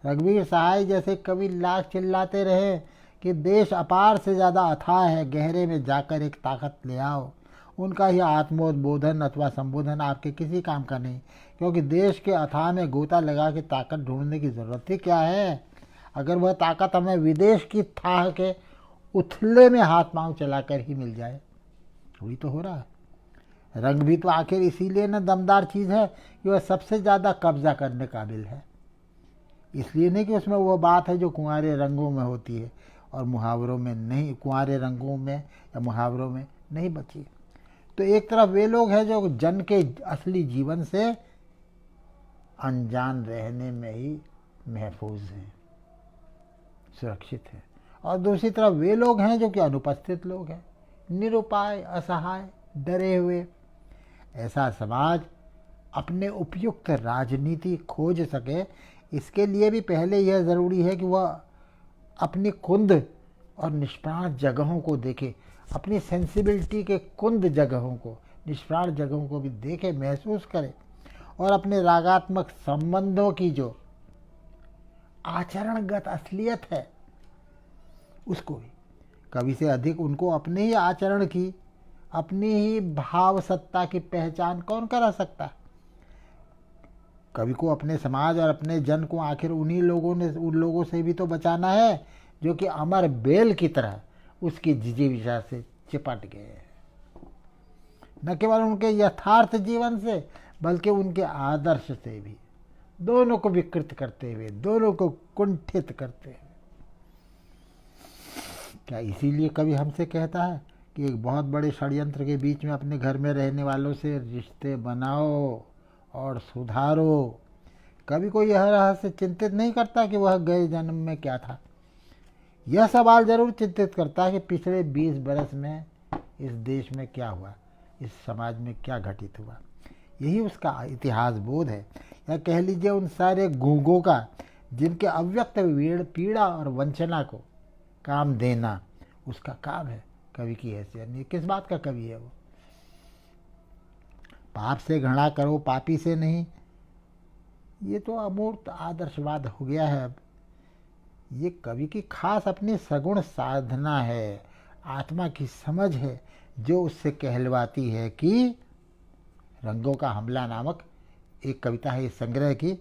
[SPEAKER 2] रघुवीर साहई जैसे कवि लाख चिल्लाते रहे कि देश अपार से ज़्यादा अथाह है, गहरे में जाकर एक ताकत ले आओ। उनका यह आत्मोद्बोधन अथवा संबोधन आपके किसी काम का नहीं, क्योंकि देश के अथाह में गोता लगा के ताकत ढूंढने की ज़रूरत ही क्या है। अगर वह ताकत हमें विदेश की थाह के उथले में हाथ पांव चलाकर ही मिल जाए, वही तो हो रहा है। रंग भी तो आखिर इसीलिए न दमदार चीज़ है कि वह सबसे ज़्यादा कब्जा करने काबिल है। इसलिए नहीं कि उसमें वह बात है जो कुंवारे रंगों में होती है और मुहावरों में नहीं, कुंवारे रंगों में या मुहावरों में नहीं बची। तो एक तरफ वे लोग हैं जो जन के असली जीवन से अनजान रहने में ही महफूज हैं, सुरक्षित हैं, और दूसरी तरफ वे लोग हैं जो कि अनुपस्थित लोग हैं, निरुपाय, असहाय, डरे हुए। ऐसा समाज अपने उपयुक्त राजनीति खोज सके, इसके लिए भी पहले यह ज़रूरी है कि वह अपनी कुंद और निष्प्राण जगहों को देखे, अपनी सेंसिबिलिटी के कुंद जगहों को, निष्प्राण जगहों को भी देखे, महसूस करे, और अपने रागात्मक संबंधों की जो आचरणगत असलियत है उसको भी। कवि से अधिक उनको अपने ही आचरण की, अपनी ही भाव सत्ता की पहचान कौन करा सकता। कवि को अपने समाज और अपने जन को आखिर उन लोगों से भी तो बचाना है जो कि अमर बेल की तरह उसकी जिजीविषा से चिपट गए, न केवल उनके यथार्थ जीवन से बल्कि उनके आदर्श से भी, दोनों को विकृत करते हुए, दोनों को कुंठित करते हुए। क्या इसीलिए कवि हमसे कहता है कि एक बहुत बड़े षड्यंत्र के बीच में अपने घर में रहने वालों से रिश्ते बनाओ और सुधारो। कभी कोई यह रहस्य चिंतित नहीं करता कि वह गए जन्म में क्या था। यह सवाल जरूर चिंतित करता है कि पिछले 20 बरस में इस देश में क्या हुआ, इस समाज में क्या घटित हुआ। यही उसका इतिहास बोध है, या कह लीजिए उन सारे गूंगों का जिनके अव्यक्त पीड़ा और वंचना को काम देना उसका काम है। कवि की हैसियत नहीं, किस बात का कवि है वो। पाप से घृणा करो, पापी से नहीं, ये तो अमूर्त आदर्शवाद हो गया है। अब ये कवि की खास अपनी सगुण साधना है, आत्मा की समझ है, जो उससे कहलवाती है कि रंगों का हमला नामक एक कविता है इस संग्रह की,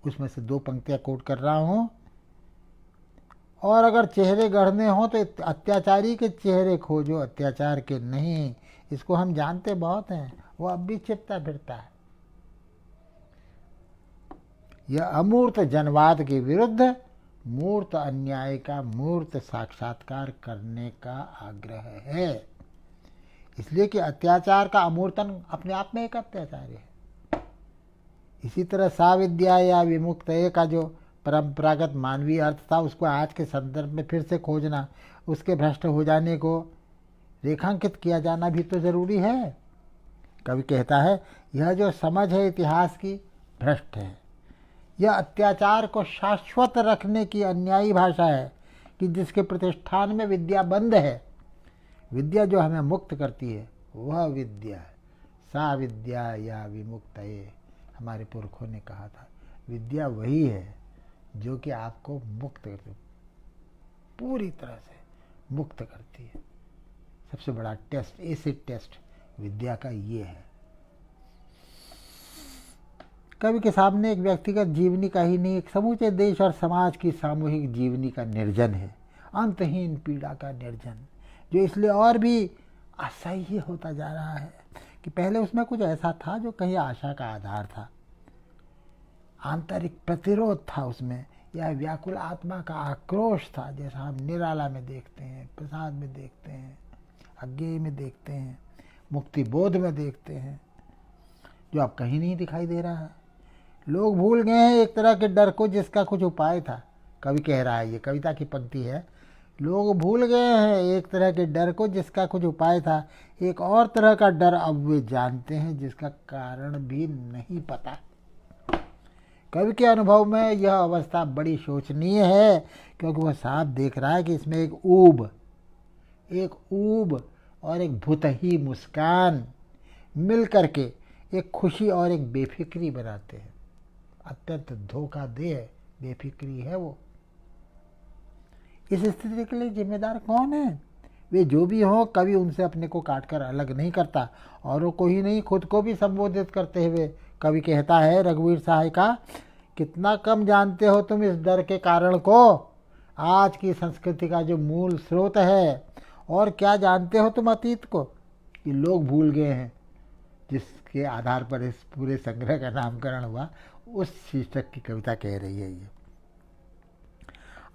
[SPEAKER 2] उसमें से 2 पंक्तियां कोट कर रहा हूँ। और अगर चेहरे गढ़ने हो तो अत्याचारी के चेहरे खोजो, अत्याचार के नहीं। इसको हम जानते बहुत हैं, वो अब भी छिपता फिरता है। यह अमूर्त जनवाद के विरुद्ध मूर्त अन्याय का मूर्त साक्षात्कार करने का आग्रह है। इसलिए कि अत्याचार का अमूर्तन अपने आप में एक अत्याचार है। इसी तरह साविद्या या विमुक्तये का जो परंपरागत मानवीय अर्थ था, उसको आज के संदर्भ में फिर से खोजना, उसके भ्रष्ट हो जाने को रेखांकित किया जाना भी तो जरूरी है। कवि कहता है यह जो समझ है इतिहास की भ्रष्ट है। यह अत्याचार को शाश्वत रखने की अन्यायी भाषा है कि जिसके प्रतिष्ठान में विद्या बंद है। विद्या जो हमें मुक्त करती है वह विद्या है। सा विद्या या विमुक्तये, हमारे पुरखों ने कहा था, विद्या वही है जो कि आपको मुक्त करती है, पूरी तरह से मुक्त करती है। सबसे बड़ा टेस्ट, एसिड टेस्ट विद्या का ये है। कवि के सामने एक व्यक्तिगत जीवनी का ही नहीं, एक समूचे देश और समाज की सामूहिक जीवनी का निर्जन है, अंतहीन पीड़ा का निर्जन, जो इसलिए और भी असह्य होता जा रहा है कि पहले उसमें कुछ ऐसा था जो कहीं आशा का आधार था, आंतरिक प्रतिरोध था उसमें, या व्याकुल आत्मा का आक्रोश था, जैसा हम निराला में देखते हैं, प्रसाद में देखते हैं, अज्ञेय में देखते हैं, मुक्ति बोध में देखते हैं, जो अब कहीं नहीं दिखाई दे रहा है। लोग भूल गए हैं एक तरह के डर को जिसका कुछ उपाय था। कवि कह रहा है, ये कविता की पंक्ति है, लोग भूल गए हैं एक तरह के डर को जिसका कुछ उपाय था, एक और तरह का डर अब वे जानते हैं जिसका कारण भी नहीं पता। कवि के अनुभव में यह अवस्था बड़ी शोचनीय है, क्योंकि वह साफ देख रहा है कि इसमें एक ऊब और एक भुतही मुस्कान मिल करके एक खुशी और एक बेफिक्री बनाते हैं। अत्यंत धोखादेह बेफिक्री है वो। इस स्थिति के लिए जिम्मेदार कौन है? वे जो भी हों, कवि उनसे अपने को काटकर अलग नहीं करता, औरों को ही नहीं खुद को भी संबोधित करते हुए कवि कहता है रघुवीर सहाय का, कितना कम जानते हो तुम इस डर के कारण को, आज की संस्कृति का जो मूल स्रोत है, और क्या जानते हो तुम अतीत को, कि लोग भूल गए हैं, जिसके आधार पर इस पूरे संग्रह का नामकरण हुआ, उस शीर्षक की कविता कह रही है ये।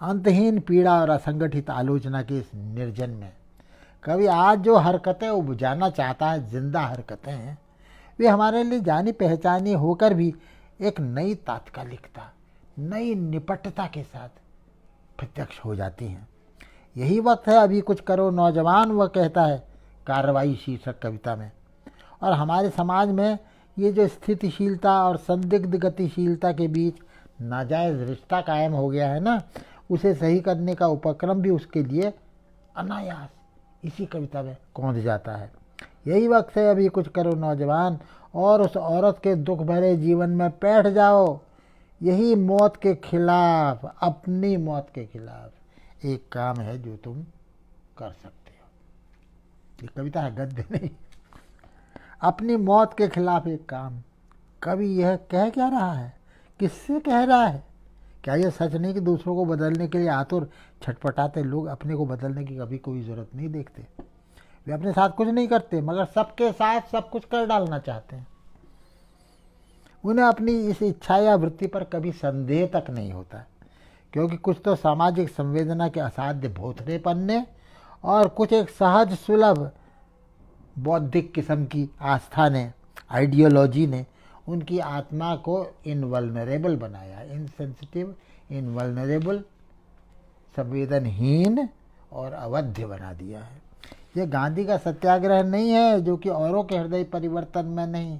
[SPEAKER 2] अंतहीन पीड़ा और असंगठित आलोचना के इस निर्जन में कवि आज जो हरकतें उपजाना चाहता है, जिंदा हरकतें हैं, वे हमारे लिए जानी पहचानी होकर भी एक नई तात्कालिकता, नई निपटता के साथ प्रत्यक्ष हो जाती हैं। यही वक्त है अभी कुछ करो नौजवान, वह कहता है कार्रवाई शीर्षक कविता में। और हमारे समाज में ये जो स्थितिशीलता और संदिग्ध गतिशीलता के बीच नाजायज़ रिश्ता कायम हो गया है ना, उसे सही करने का उपक्रम भी उसके लिए अनायास इसी कविता में कौंध जाता है। यही वक्त है अभी कुछ करो नौजवान, और उस औरत के दुख भरे जीवन में बैठ जाओ। यही मौत के खिलाफ, अपनी मौत के खिलाफ एक काम है जो तुम कर सकते हो। ये कविता है, गद्य नहीं। अपनी मौत के खिलाफ एक काम। कवि यह कह क्या रहा है, किससे कह रहा है? क्या यह सच नहीं कि दूसरों को बदलने के लिए आतुर छटपटाते लोग अपने को बदलने की कभी कोई ज़रूरत नहीं देखते? वे अपने साथ कुछ नहीं करते मगर सबके साथ सब कुछ कर डालना चाहते हैं। उन्हें अपनी इस इच्छा या वृत्ति पर कभी संदेह तक नहीं होता, क्योंकि कुछ तो सामाजिक संवेदना के असाध्य भोथरेपन ने और कुछ एक सहज सुलभ बौद्धिक किस्म की आस्था ने, आइडियोलॉजी ने उनकी आत्मा को इनवल्नरेबल बनाया, इनसेंसिटिव, इनवल्नरेबल, संवेदनहीन और अवध्य बना दिया है। यह गांधी का सत्याग्रह नहीं है जो कि औरों के हृदय परिवर्तन में नहीं,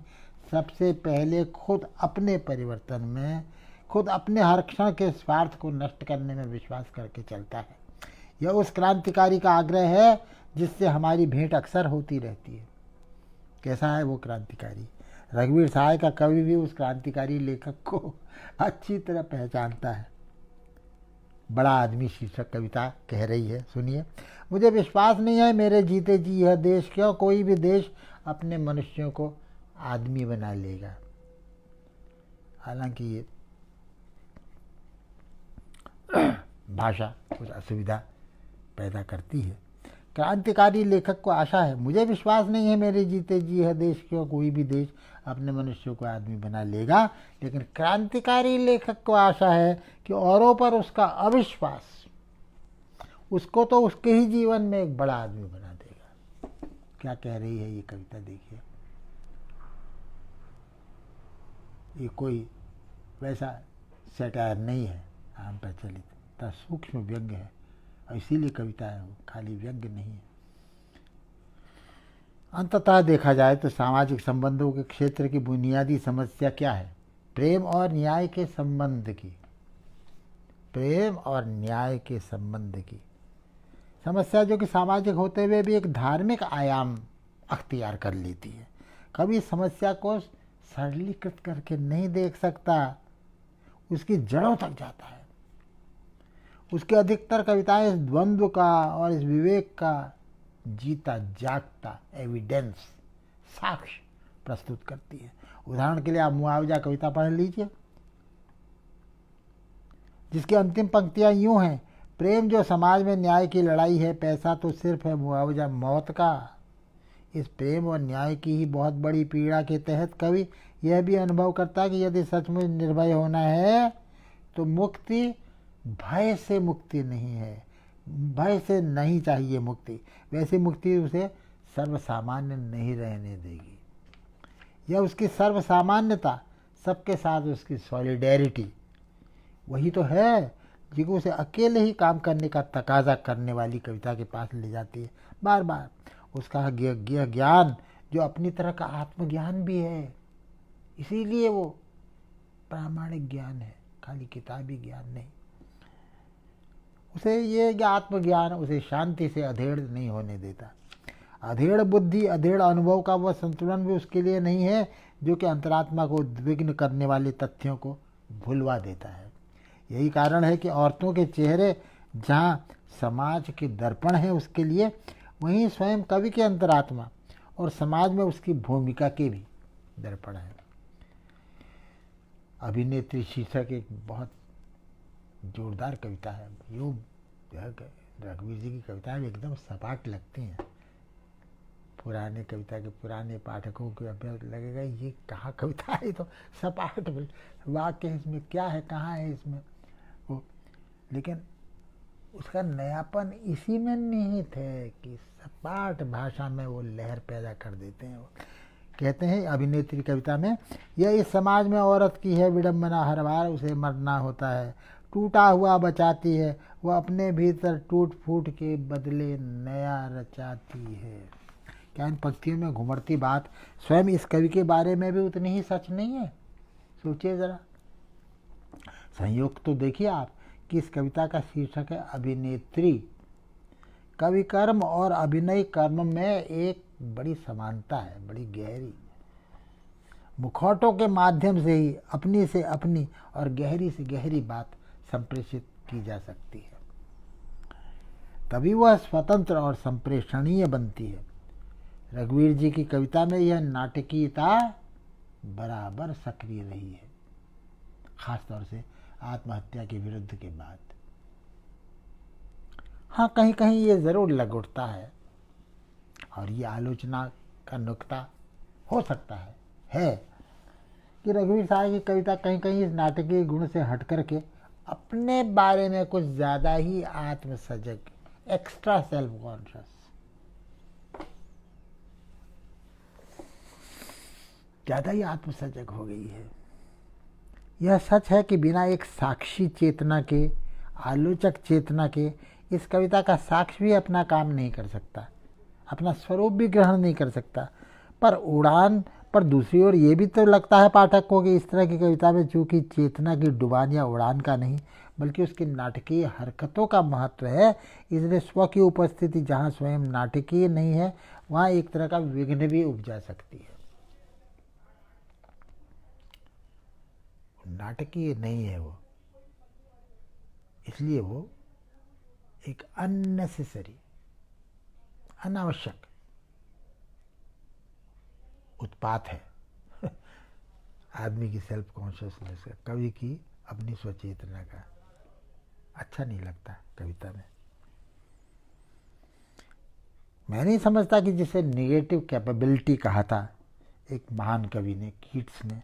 [SPEAKER 2] सबसे पहले खुद अपने परिवर्तन में, खुद अपने हर क्षण के स्वार्थ को नष्ट करने में विश्वास करके चलता है। यह उस क्रांतिकारी का आग्रह है जिससे हमारी भेंट अक्सर होती रहती है। कैसा है वो क्रांतिकारी? रघुवीर सहाय का कवि भी उस क्रांतिकारी लेखक को अच्छी तरह पहचानता है। बड़ा आदमी शीर्षक कविता कह रही है, सुनिए। मुझे विश्वास नहीं है मेरे जीते जी यह देश, क्यों कोई भी देश अपने मनुष्यों को आदमी बना लेगा। हालांकि ये भाषा कुछ असुविधा पैदा करती है। क्रांतिकारी लेखक को आशा है, मुझे विश्वास नहीं है मेरे जीते जी यह देश, क्यों कोई भी देश अपने मनुष्यों को आदमी बना लेगा। लेकिन क्रांतिकारी लेखक को आशा है कि औरों पर उसका अविश्वास उसको तो उसके ही जीवन में एक बड़ा आदमी बना देगा। क्या कह रही है ये कविता, देखिए। ये कोई वैसा सैटायर नहीं है आम प्रचलित, तो सूक्ष्म व्यंग्य है, और इसीलिए कविता है, वो खाली व्यंग्य नहीं है। अंततः देखा जाए तो सामाजिक संबंधों के क्षेत्र की बुनियादी समस्या क्या है? प्रेम और न्याय के संबंध की, प्रेम और न्याय के संबंध की समस्या, जो कि सामाजिक होते हुए भी एक धार्मिक आयाम अख्तियार कर लेती है। कभी समस्या को सरलीकृत करके नहीं देख सकता, उसकी जड़ों तक जाता है। उसकी अधिकतर कविताएं इस द्वंद्व का और इस विवेक का जीता जागता एविडेंस, साक्ष्य प्रस्तुत करती है। उदाहरण के लिए आप मुआवजा कविता पढ़ लीजिए, जिसकी अंतिम पंक्तियां यूं हैं, प्रेम जो समाज में न्याय की लड़ाई है, पैसा तो सिर्फ है मुआवजा मौत का। इस प्रेम और न्याय की ही बहुत बड़ी पीड़ा के तहत कवि यह भी अनुभव करता है कि यदि सचमुच निर्भय होना है तो मुक्ति भय से मुक्ति नहीं है, भय से नहीं चाहिए मुक्ति। वैसी मुक्ति उसे सर्वसामान्य नहीं रहने देगी। यह उसकी सर्वसामान्यता, सबके साथ उसकी सॉलिडेरिटी, वही तो है जिसको उसे अकेले ही काम करने का तकाजा करने वाली कविता के पास ले जाती है बार बार। उसका यह ज्ञान जो अपनी तरह का आत्मज्ञान भी है, इसीलिए वो प्रामाणिक ज्ञान है, खाली किताबी ज्ञान नहीं। उसे ये आत्मज्ञान उसे शांति से अधेड़ नहीं होने देता। अधेड़ बुद्धि, अधेड़ अनुभव का वह संतुलन भी उसके लिए नहीं है जो कि अंतरात्मा को उद्विग्न करने वाले तथ्यों को भुलवा देता है। यही कारण है कि औरतों के चेहरे जहाँ समाज के दर्पण है उसके लिए, वहीं स्वयं कवि के अंतरात्मा और समाज में उसकी भूमिका के भी दर्पण है। अभिनेत्री शीर्षक एक बहुत जोरदार कविता है। यूँ रघुवीर जी की कविताएं एकदम सपाट लगती हैं। पुराने कविता के पुराने पाठकों को अभ्यास लगेगा ये कहाँ कविता है, तो सपाट वाक्य इसमें क्या है, कहाँ है इसमें वो। लेकिन उसका नयापन इसी में निहित है कि सपाट भाषा में वो लहर पैदा कर देते हैं। वो कहते हैं अभिनेत्री कविता में, यह इस समाज में औरत की है विडंबना, हर बार उसे मरना होता है, टूटा हुआ बचाती है, वह अपने भीतर टूट फूट के बदले नया रचाती है। क्या इन पंक्तियों में घुमड़ती बात स्वयं इस कवि के बारे में भी उतनी ही सच नहीं है? सोचिए जरा। संयोग तो देखिए आप कि इस कविता का शीर्षक है अभिनेत्री। कवि कर्म और अभिनय कर्म में एक बड़ी समानता है, बड़ी गहरी। मुखौटों के माध्यम से ही अपनी से अपनी और गहरी से गहरी बात संप्रेषित की जा सकती है। तभी वह स्वतंत्र और संप्रेषणीय बनती है। रघुवीर जी की कविता में यह नाटकीयता बराबर सक्रिय रही है, खासतौर से आत्महत्या के विरुद्ध के बाद। हाँ, कहीं कहीं ये ज़रूर लग उठता है और ये आलोचना का नुक्ता हो सकता है कि रघुवीर साहब की कविता कहीं कहीं इस नाटकीय गुण से हट करके अपने बारे में कुछ ज़्यादा ही आत्मसजग, एक्स्ट्रा सेल्फ कॉन्शियस, ज़्यादा ही आत्मसजग हो गई है। यह सच है कि बिना एक साक्षी चेतना के, आलोचक चेतना के, इस कविता का साक्ष्य भी अपना काम नहीं कर सकता, अपना स्वरूप भी ग्रहण नहीं कर सकता। पर दूसरी ओर ये भी तो लगता है पाठक को कि इस तरह की कविता में चूंकि चेतना की डुबान या उड़ान का नहीं बल्कि उसकी नाटकीय हरकतों का महत्व है, इसलिए स्व की उपस्थिति जहाँ स्वयं नाटकीय नहीं है वहाँ एक तरह का विघ्न भी उपजा सकती है। नाटकीय नहीं है वो, इसलिए वो एक अननेसेसरी, अनावश्यक उत्पात है आदमी की सेल्फ कॉन्शियसनेस का, कवि की अपनी स्वचेतना का। अच्छा नहीं लगता कविता में। मैं नहीं समझता कि जिसे निगेटिव कैपेबिलिटी कहा था एक महान कवि ने, कीट्स ने,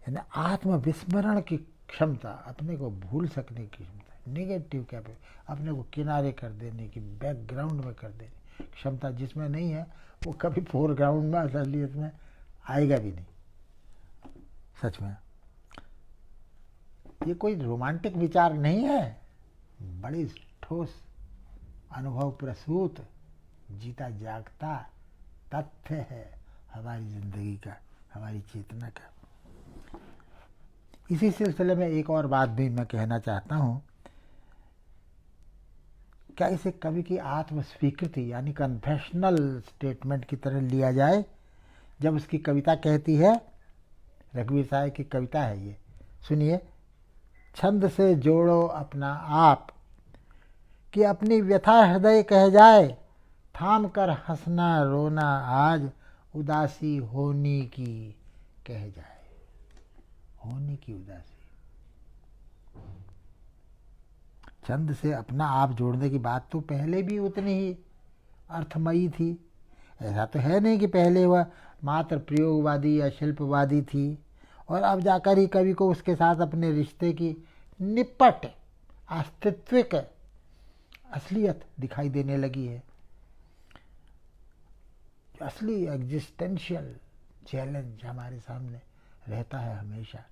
[SPEAKER 2] यानी आत्मविस्मरण की क्षमता, अपने को भूल सकने की क्षमता, निगेटिव कैपेबिलिटी, अपने को किनारे कर देने की, बैकग्राउंड में कर देने की क्षमता जिसमें नहीं है वो कभी फोरग्राउंड में, असलियत में आएगा भी नहीं। सच में ये कोई रोमांटिक विचार नहीं है, बड़ी ठोस अनुभव प्रसूत जीता जागता तथ्य है हमारी जिंदगी का, हमारी चेतना का। इसी सिलसिले में एक और बात भी मैं कहना चाहता हूँ। क्या इसे कवि की आत्मस्वीकृति यानी कन्फेशनल स्टेटमेंट की तरह लिया जाए जब उसकी कविता कहती है, रघुवीर साहब की कविता है ये, सुनिए। छंद से जोड़ो अपना आप कि अपनी व्यथा हृदय कह जाए, थाम कर हंसना रोना आज उदासी होनी की कह जाए। होने की उदासी, छंद से अपना आप जोड़ने की बात तो पहले भी उतनी ही अर्थमयी थी। ऐसा तो है नहीं कि पहले वह मात्र प्रयोगवादी या शिल्पवादी थी और अब जाकर ही कवि को उसके साथ अपने रिश्ते की निपट अस्तित्विक असलियत दिखाई देने लगी है। असली एग्जिस्टेंशियल चैलेंज हमारे सामने रहता है हमेशा।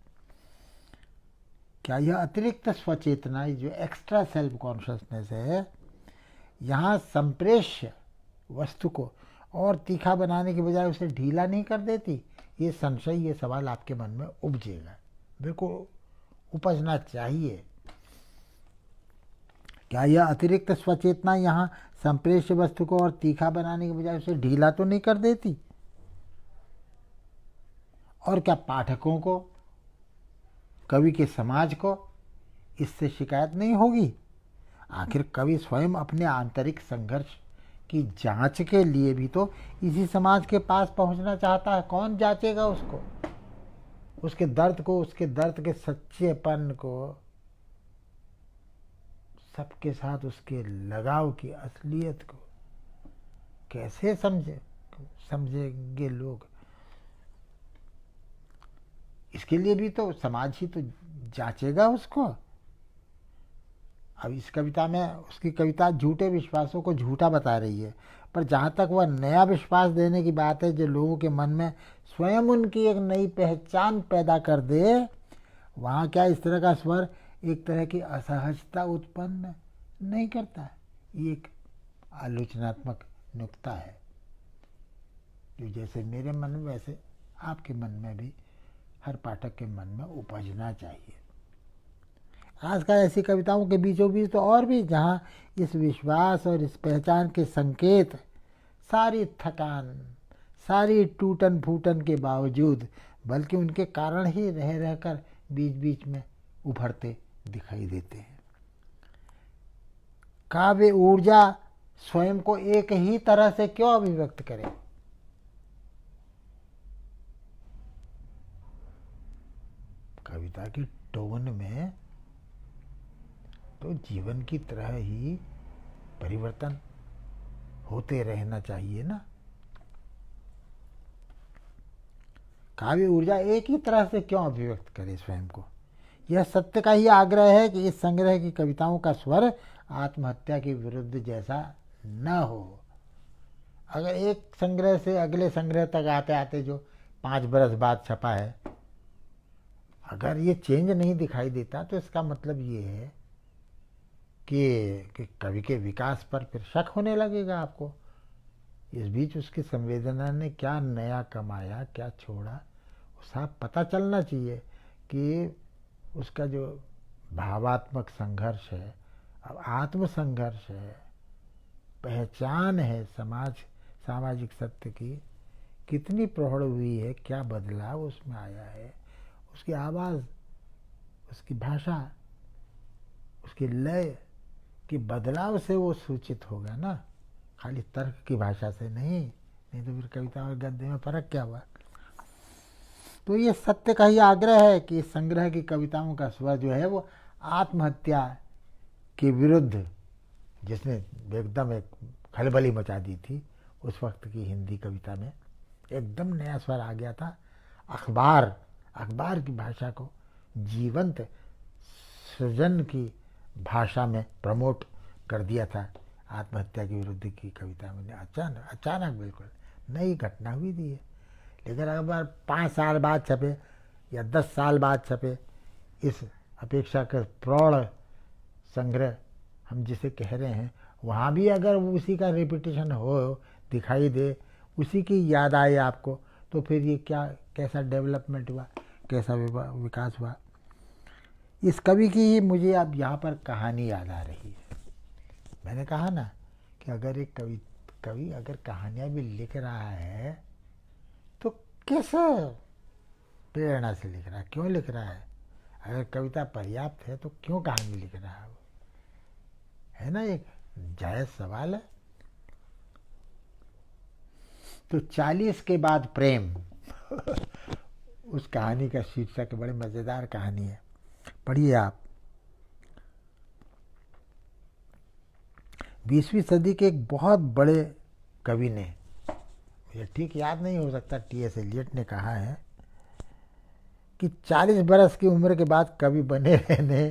[SPEAKER 2] क्या यह अतिरिक्त स्वचेतना, जो एक्स्ट्रा सेल्फ कॉन्शियसनेस है, यहाँ संप्रेष्य वस्तु को और तीखा बनाने के बजाय उसे ढीला नहीं कर देती? ये संशय, ये सवाल आपके मन में उपजेगा, बिल्कुल उपजना चाहिए। क्या यह अतिरिक्त स्वचेतना यहाँ संप्रेष्य वस्तु को और तीखा बनाने के बजाय उसे ढीला तो नहीं कर देती? और क्या पाठकों को, कवि के समाज को इससे शिकायत नहीं होगी? आखिर कवि स्वयं अपने आंतरिक संघर्ष की जांच के लिए भी तो इसी समाज के पास पहुंचना चाहता है। कौन जांचेगा उसको, उसके दर्द को, उसके दर्द के सच्चेपन को, सबके साथ उसके लगाव की असलियत को कैसे समझेंगे लोग? इसके लिए भी तो समाज ही तो जांचेगा उसको। अब इस कविता में उसकी कविता झूठे विश्वासों को झूठा बता रही है, पर जहाँ तक वह नया विश्वास देने की बात है जो लोगों के मन में स्वयं उनकी एक नई पहचान पैदा कर दे, वहाँ क्या इस तरह का स्वर एक तरह की असहजता उत्पन्न नहीं करता? ये एक आलोचनात्मक नुक्ता है जो जैसे मेरे मन में वैसे आपके मन में भी, हर पाठक के मन में उपजना चाहिए। आजकल ऐसी कविताओं के बीचों बीच तो और भी, जहाँ इस विश्वास और इस पहचान के संकेत सारी थकान, सारी टूटन फूटन के बावजूद, बल्कि उनके कारण ही रह रहकर बीच बीच में उभरते दिखाई देते हैं। काव्य ऊर्जा स्वयं को एक ही तरह से क्यों अभिव्यक्त करे? कविता की टोन में तो जीवन की तरह ही परिवर्तन होते रहना चाहिए ना। काव्य ऊर्जा एक ही तरह से क्यों अभिव्यक्त करे स्वयं को? यह सत्य का ही आग्रह है कि इस संग्रह की कविताओं का स्वर आत्महत्या के विरुद्ध जैसा न हो। अगर एक संग्रह से अगले संग्रह तक आते आते जो 5 बरस बाद छपा है, अगर ये चेंज नहीं दिखाई देता तो इसका मतलब ये है कि कवि के विकास पर फिर शक होने लगेगा आपको। इस बीच उसकी संवेदना ने क्या नया कमाया, क्या छोड़ा, साफ पता चलना चाहिए कि उसका जो भावात्मक संघर्ष है, अब आत्म संघर्ष है, पहचान है सामाजिक सत्य की, कितनी प्रौढ़ हुई है, क्या बदलाव उसमें आया है, उसकी आवाज़, उसकी भाषा, उसकी लय के बदलाव से वो सूचित होगा ना, खाली तर्क की भाषा से नहीं तो फिर कविता और गद्य में फर्क क्या हुआ? तो ये सत्य का ही आग्रह है कि इस संग्रह की कविताओं का स्वर जो है वो आत्महत्या के विरुद्ध, जिसने एकदम एक खलबली मचा दी थी उस वक्त की हिंदी कविता में, एकदम नया स्वर आ गया था। अखबार की भाषा को जीवंत सृजन की भाषा में प्रमोट कर दिया था आत्महत्या के विरुद्ध की कविता में। अचानक बिल्कुल नई घटना हुई थी। लेकिन अगर 5 साल बाद छपे या 10 साल बाद छपे, इस अपेक्षाकृत प्रौढ़ संग्रह हम जिसे कह रहे हैं, वहाँ भी अगर उसी का रिपीटेशन हो, दिखाई दे, उसी की याद आए आपको, तो फिर ये कैसा डेवलपमेंट हुआ, कैसा विकास हुआ। इस कवि की ही मुझे अब यहाँ पर कहानी याद आ रही है। मैंने कहा ना कि अगर एक कवि अगर कहानियाँ भी लिख रहा है तो कैसे प्रेरणा से लिख रहा है, क्यों लिख रहा है? अगर कविता पर्याप्त है तो क्यों कहानी लिख रहा है? है ना, एक जायज़ सवाल है। तो 40 के बाद प्रेम उस कहानी का शीर्षक, बड़ी मज़ेदार कहानी है, पढ़िए आप। 20वीं सदी के एक बहुत बड़े कवि ने, मुझे ठीक याद नहीं हो सकता, टी.एस. एलियट ने कहा है कि 40 बरस की उम्र के बाद कवि बने रहने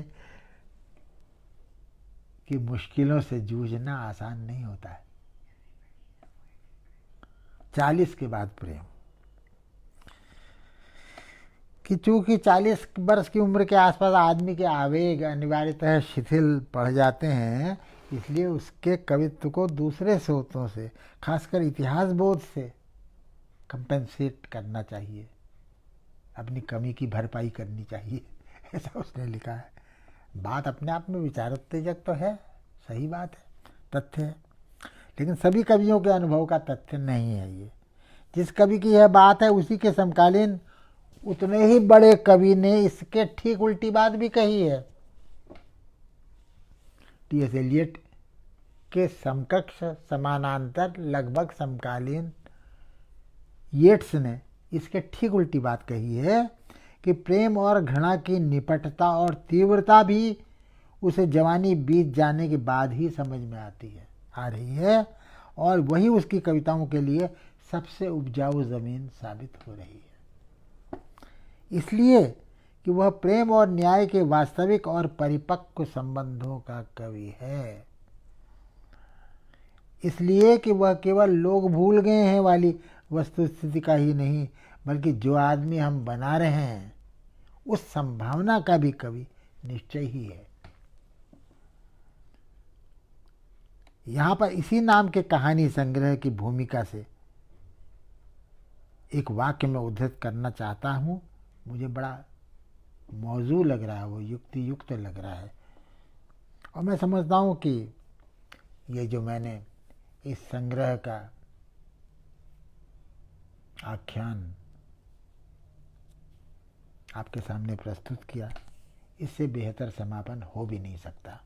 [SPEAKER 2] की मुश्किलों से जूझना आसान नहीं होता है। 40 के बाद प्रेम, कि चूंकि 40 बरस की उम्र के आसपास आदमी के आवेग अनिवार्यतः शिथिल पड़ जाते हैं, इसलिए उसके कवित्व को दूसरे स्रोतों से, खासकर इतिहास बोध से कंपेंसेट करना चाहिए, अपनी कमी की भरपाई करनी चाहिए, ऐसा उसने लिखा है। बात अपने आप में विचारोत्तेजक तो है, सही बात है, तथ्य है, लेकिन सभी कवियों के अनुभव का तथ्य नहीं है ये। जिस कवि की यह बात है उसी के समकालीन उतने ही बड़े कवि ने इसके ठीक उल्टी बात भी कही है। टी.एस. एलियट के समकक्ष, समानांतर, लगभग समकालीन येट्स ने इसके ठीक उल्टी बात कही है कि प्रेम और घृणा की निपटता और तीव्रता भी उसे जवानी बीत जाने के बाद ही समझ में आ रही है, और वही उसकी कविताओं के लिए सबसे उपजाऊ जमीन साबित हो रही है। इसलिए कि वह प्रेम और न्याय के वास्तविक और परिपक्व संबंधों का कवि है, इसलिए कि वह केवल लोग भूल गए हैं वाली वस्तुस्थिति का ही नहीं, बल्कि जो आदमी हम बना रहे हैं उस संभावना का भी कवि निश्चय ही है। यहाँ पर इसी नाम के कहानी संग्रह की भूमिका से एक वाक्य में उद्धृत करना चाहता हूँ। मुझे बड़ा मौजू लग रहा है, वो युक्ति युक्त लग रहा है, और मैं समझता हूँ कि ये जो मैंने इस संग्रह का आख्यान आपके सामने प्रस्तुत किया, इससे बेहतर समापन हो भी नहीं सकता।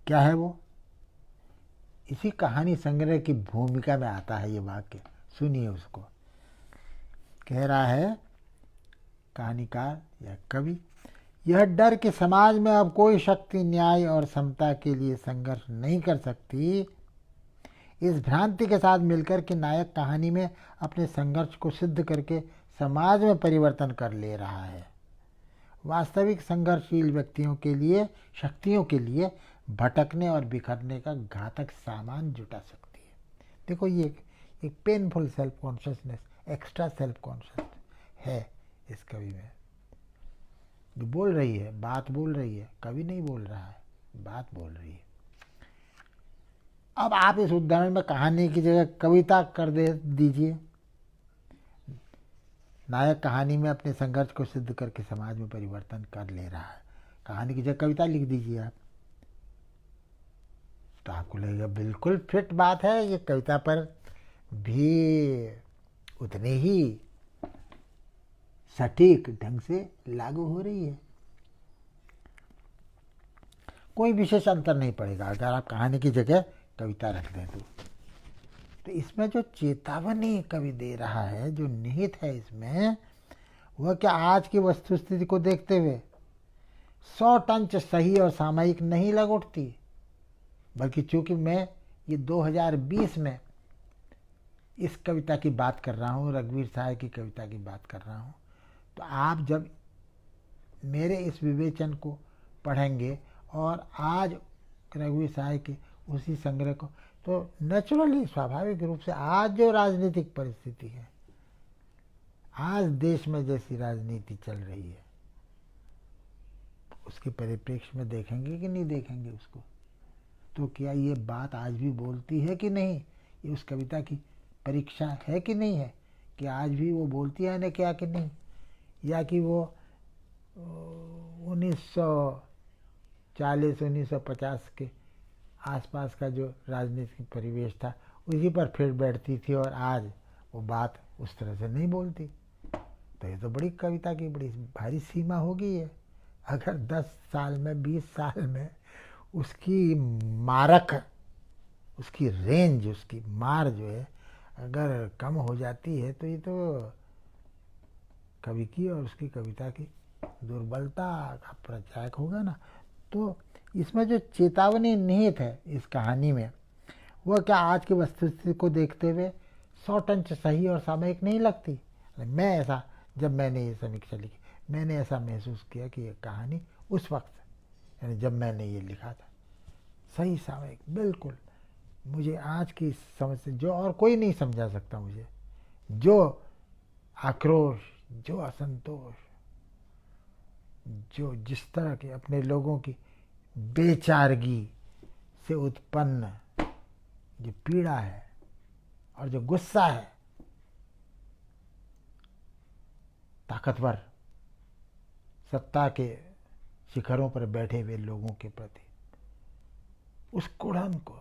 [SPEAKER 2] क्या है वो? इसी कहानी संग्रह की भूमिका में आता है ये वाक्य। सुनिए उसको। कह रहा है कहानीकार या कवि, यह डर कि समाज में अब कोई शक्ति न्याय और समता के लिए संघर्ष नहीं कर सकती, इस भ्रांति के साथ मिलकर कि नायक कहानी में अपने संघर्ष को सिद्ध करके समाज में परिवर्तन कर ले रहा है। वास्तविक संघर्षशील व्यक्तियों के लिए, शक्तियों के लिए भटकने और बिखरने का घातक सामान जुटा सकती है। देखो ये एक painful self consciousness, extra self conscious है इस कवि में। जो बोल रही है, बात बोल रही है, कवि नहीं बोल रहा है, बात बोल रही है। अब आप इस उदाहरण में कहानी की जगह कविता कर दे दीजिए। नायक कहानी में अपने संघर्ष को सिद्ध करके समाज में परिवर्तन कर ले रहा है, कहानी की जगह कविता लिख दीजिए आप, तो आपको लगेगा बिल्कुल फिट बात है, ये कविता पर भी उतनी ही सटीक ढंग से लागू हो रही है। कोई विशेष अंतर नहीं पड़ेगा अगर आप कहानी की जगह कविता रख दें तो इसमें जो चेतावनी कवि दे रहा है, जो निहित है इसमें, वह क्या आज की वस्तुस्थिति को देखते हुए 100 टंच सही और सामयिक नहीं लग उठती, बल्कि चूंकि मैं ये 2020 में इस कविता की बात कर रहा हूँ, रघुवीर सहाय की कविता की बात कर रहा हूँ, तो आप जब मेरे इस विवेचन को पढ़ेंगे और आज रघुवीर सहाय के उसी संग्रह को, तो नेचुरली स्वाभाविक रूप से आज जो राजनीतिक परिस्थिति है, आज देश में जैसी राजनीति चल रही है, उसके परिप्रेक्ष्य में देखेंगे कि नहीं देखेंगे उसको, तो क्या ये बात आज भी बोलती है कि नहीं, ये उस कविता की परीक्षा है कि नहीं है, कि आज भी वो बोलती है ना क्या कि नहीं, या कि वो 1940-1950 के आसपास का जो राजनीतिक परिवेश था उसी पर फिर बैठती थी और आज वो बात उस तरह से नहीं बोलती। तो ये तो बड़ी कविता की बड़ी भारी सीमा हो गई है। अगर 10 साल में, 20 साल में उसकी मारक, उसकी रेंज, उसकी मार जो है अगर कम हो जाती है, तो ये तो कवि की और उसकी कविता की दुर्बलता का प्रचायक होगा ना। तो इसमें जो चेतावनी निहित है इस कहानी में, वह क्या आज की वस्तुस्थिति को देखते हुए 100 टंच सही और सामयिक नहीं लगती। मैं ऐसा, जब मैंने ये समीक्षा लिखी, मैंने ऐसा महसूस किया कि ये कहानी उस वक्त, यानी जब मैंने ये लिखा था, सही सामयिक बिल्कुल मुझे आज की समझ से, जो और कोई नहीं समझा सकता मुझे, जो आक्रोश, जो असंतोष, जो जिस तरह के अपने लोगों की बेचारगी से उत्पन्न जो पीड़ा है और जो गुस्सा है ताकतवर सत्ता के शिखरों पर बैठे हुए लोगों के प्रति, उस कुढ़न को,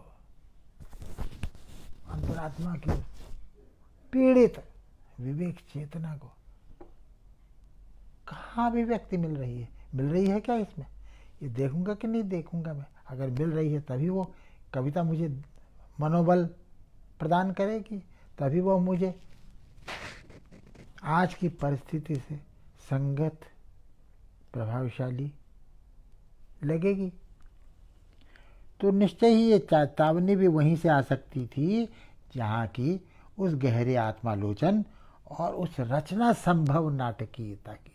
[SPEAKER 2] अंतरात्मा की पीड़ित विवेक चेतना को कहाँ अभिव्यक्ति मिल रही है? मिल रही है क्या इसमें? ये देखूंगा कि नहीं देखूंगा मैं। अगर मिल रही है तभी वो कविता मुझे मनोबल प्रदान करेगी, तभी वो मुझे आज की परिस्थिति से संगत, प्रभावशाली लगेगी। तो निश्चय ही ये चेतावनी भी वहीं से आ सकती थी जहाँ की उस गहरे आत्मालोचन और उस रचना संभव नाटकीयता की,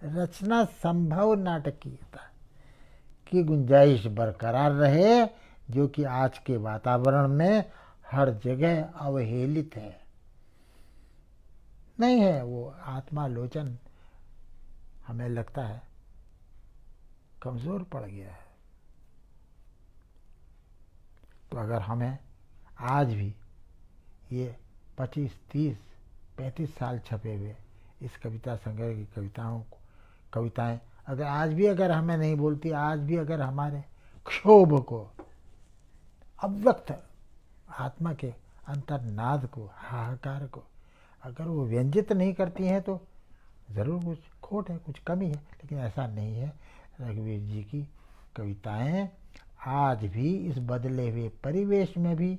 [SPEAKER 2] रचना संभव नाटकीयता की गुंजाइश बरकरार रहे, जो कि आज के वातावरण में हर जगह अवहेलित है। नहीं है वो आत्मालोचन, हमें लगता है कमजोर पड़ गया है। तो अगर हमें आज भी ये 25, 30, 35 साल छपे हुए इस कविता संग्रह की कविताएं अगर आज भी अगर हमें नहीं बोलती, आज भी अगर हमारे क्षोभ को, अव्यक्त आत्मा के अंतर्नाद को, हाहाकार को अगर वो व्यंजित नहीं करती हैं, तो ज़रूर कुछ खोट है, कुछ कमी है। लेकिन ऐसा नहीं है। रघुवीर जी की कविताएं आज भी इस बदले हुए परिवेश में भी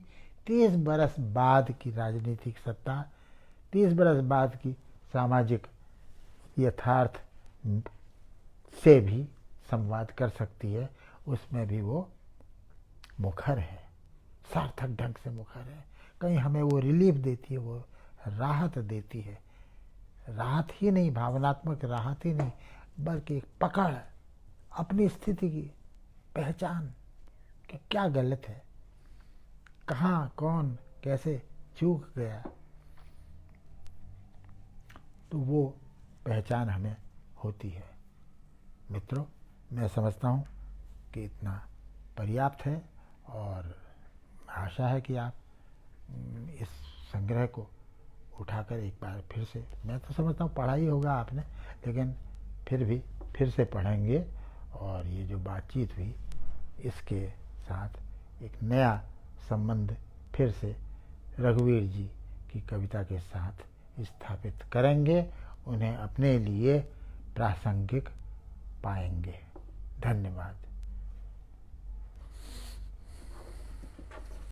[SPEAKER 2] 30 बरस बाद की राजनीतिक सत्ता, 30 बरस बाद की सामाजिक यथार्थ से भी संवाद कर सकती है। उसमें भी वो मुखर है, सार्थक ढंग से मुखर है। कहीं हमें वो रिलीफ देती है, वो राहत देती है। राहत ही नहीं, भावनात्मक राहत ही नहीं, बल्कि एक पकड़, अपनी स्थिति की पहचान कि क्या गलत है, कहाँ कौन कैसे चूक गया, तो वो पहचान हमें होती है। मित्रों, मैं समझता हूँ कि इतना पर्याप्त है और आशा है कि आप इस संग्रह को उठाकर एक बार फिर से, मैं तो समझता हूँ पढ़ा ही होगा आपने, लेकिन फिर भी फिर से पढ़ेंगे और ये जो बातचीत हुई इसके साथ एक नया संबंध फिर से रघुवीर जी की कविता के साथ स्थापित करेंगे, उन्हें अपने लिए प्रासंगिक पाएंगे। धन्यवाद।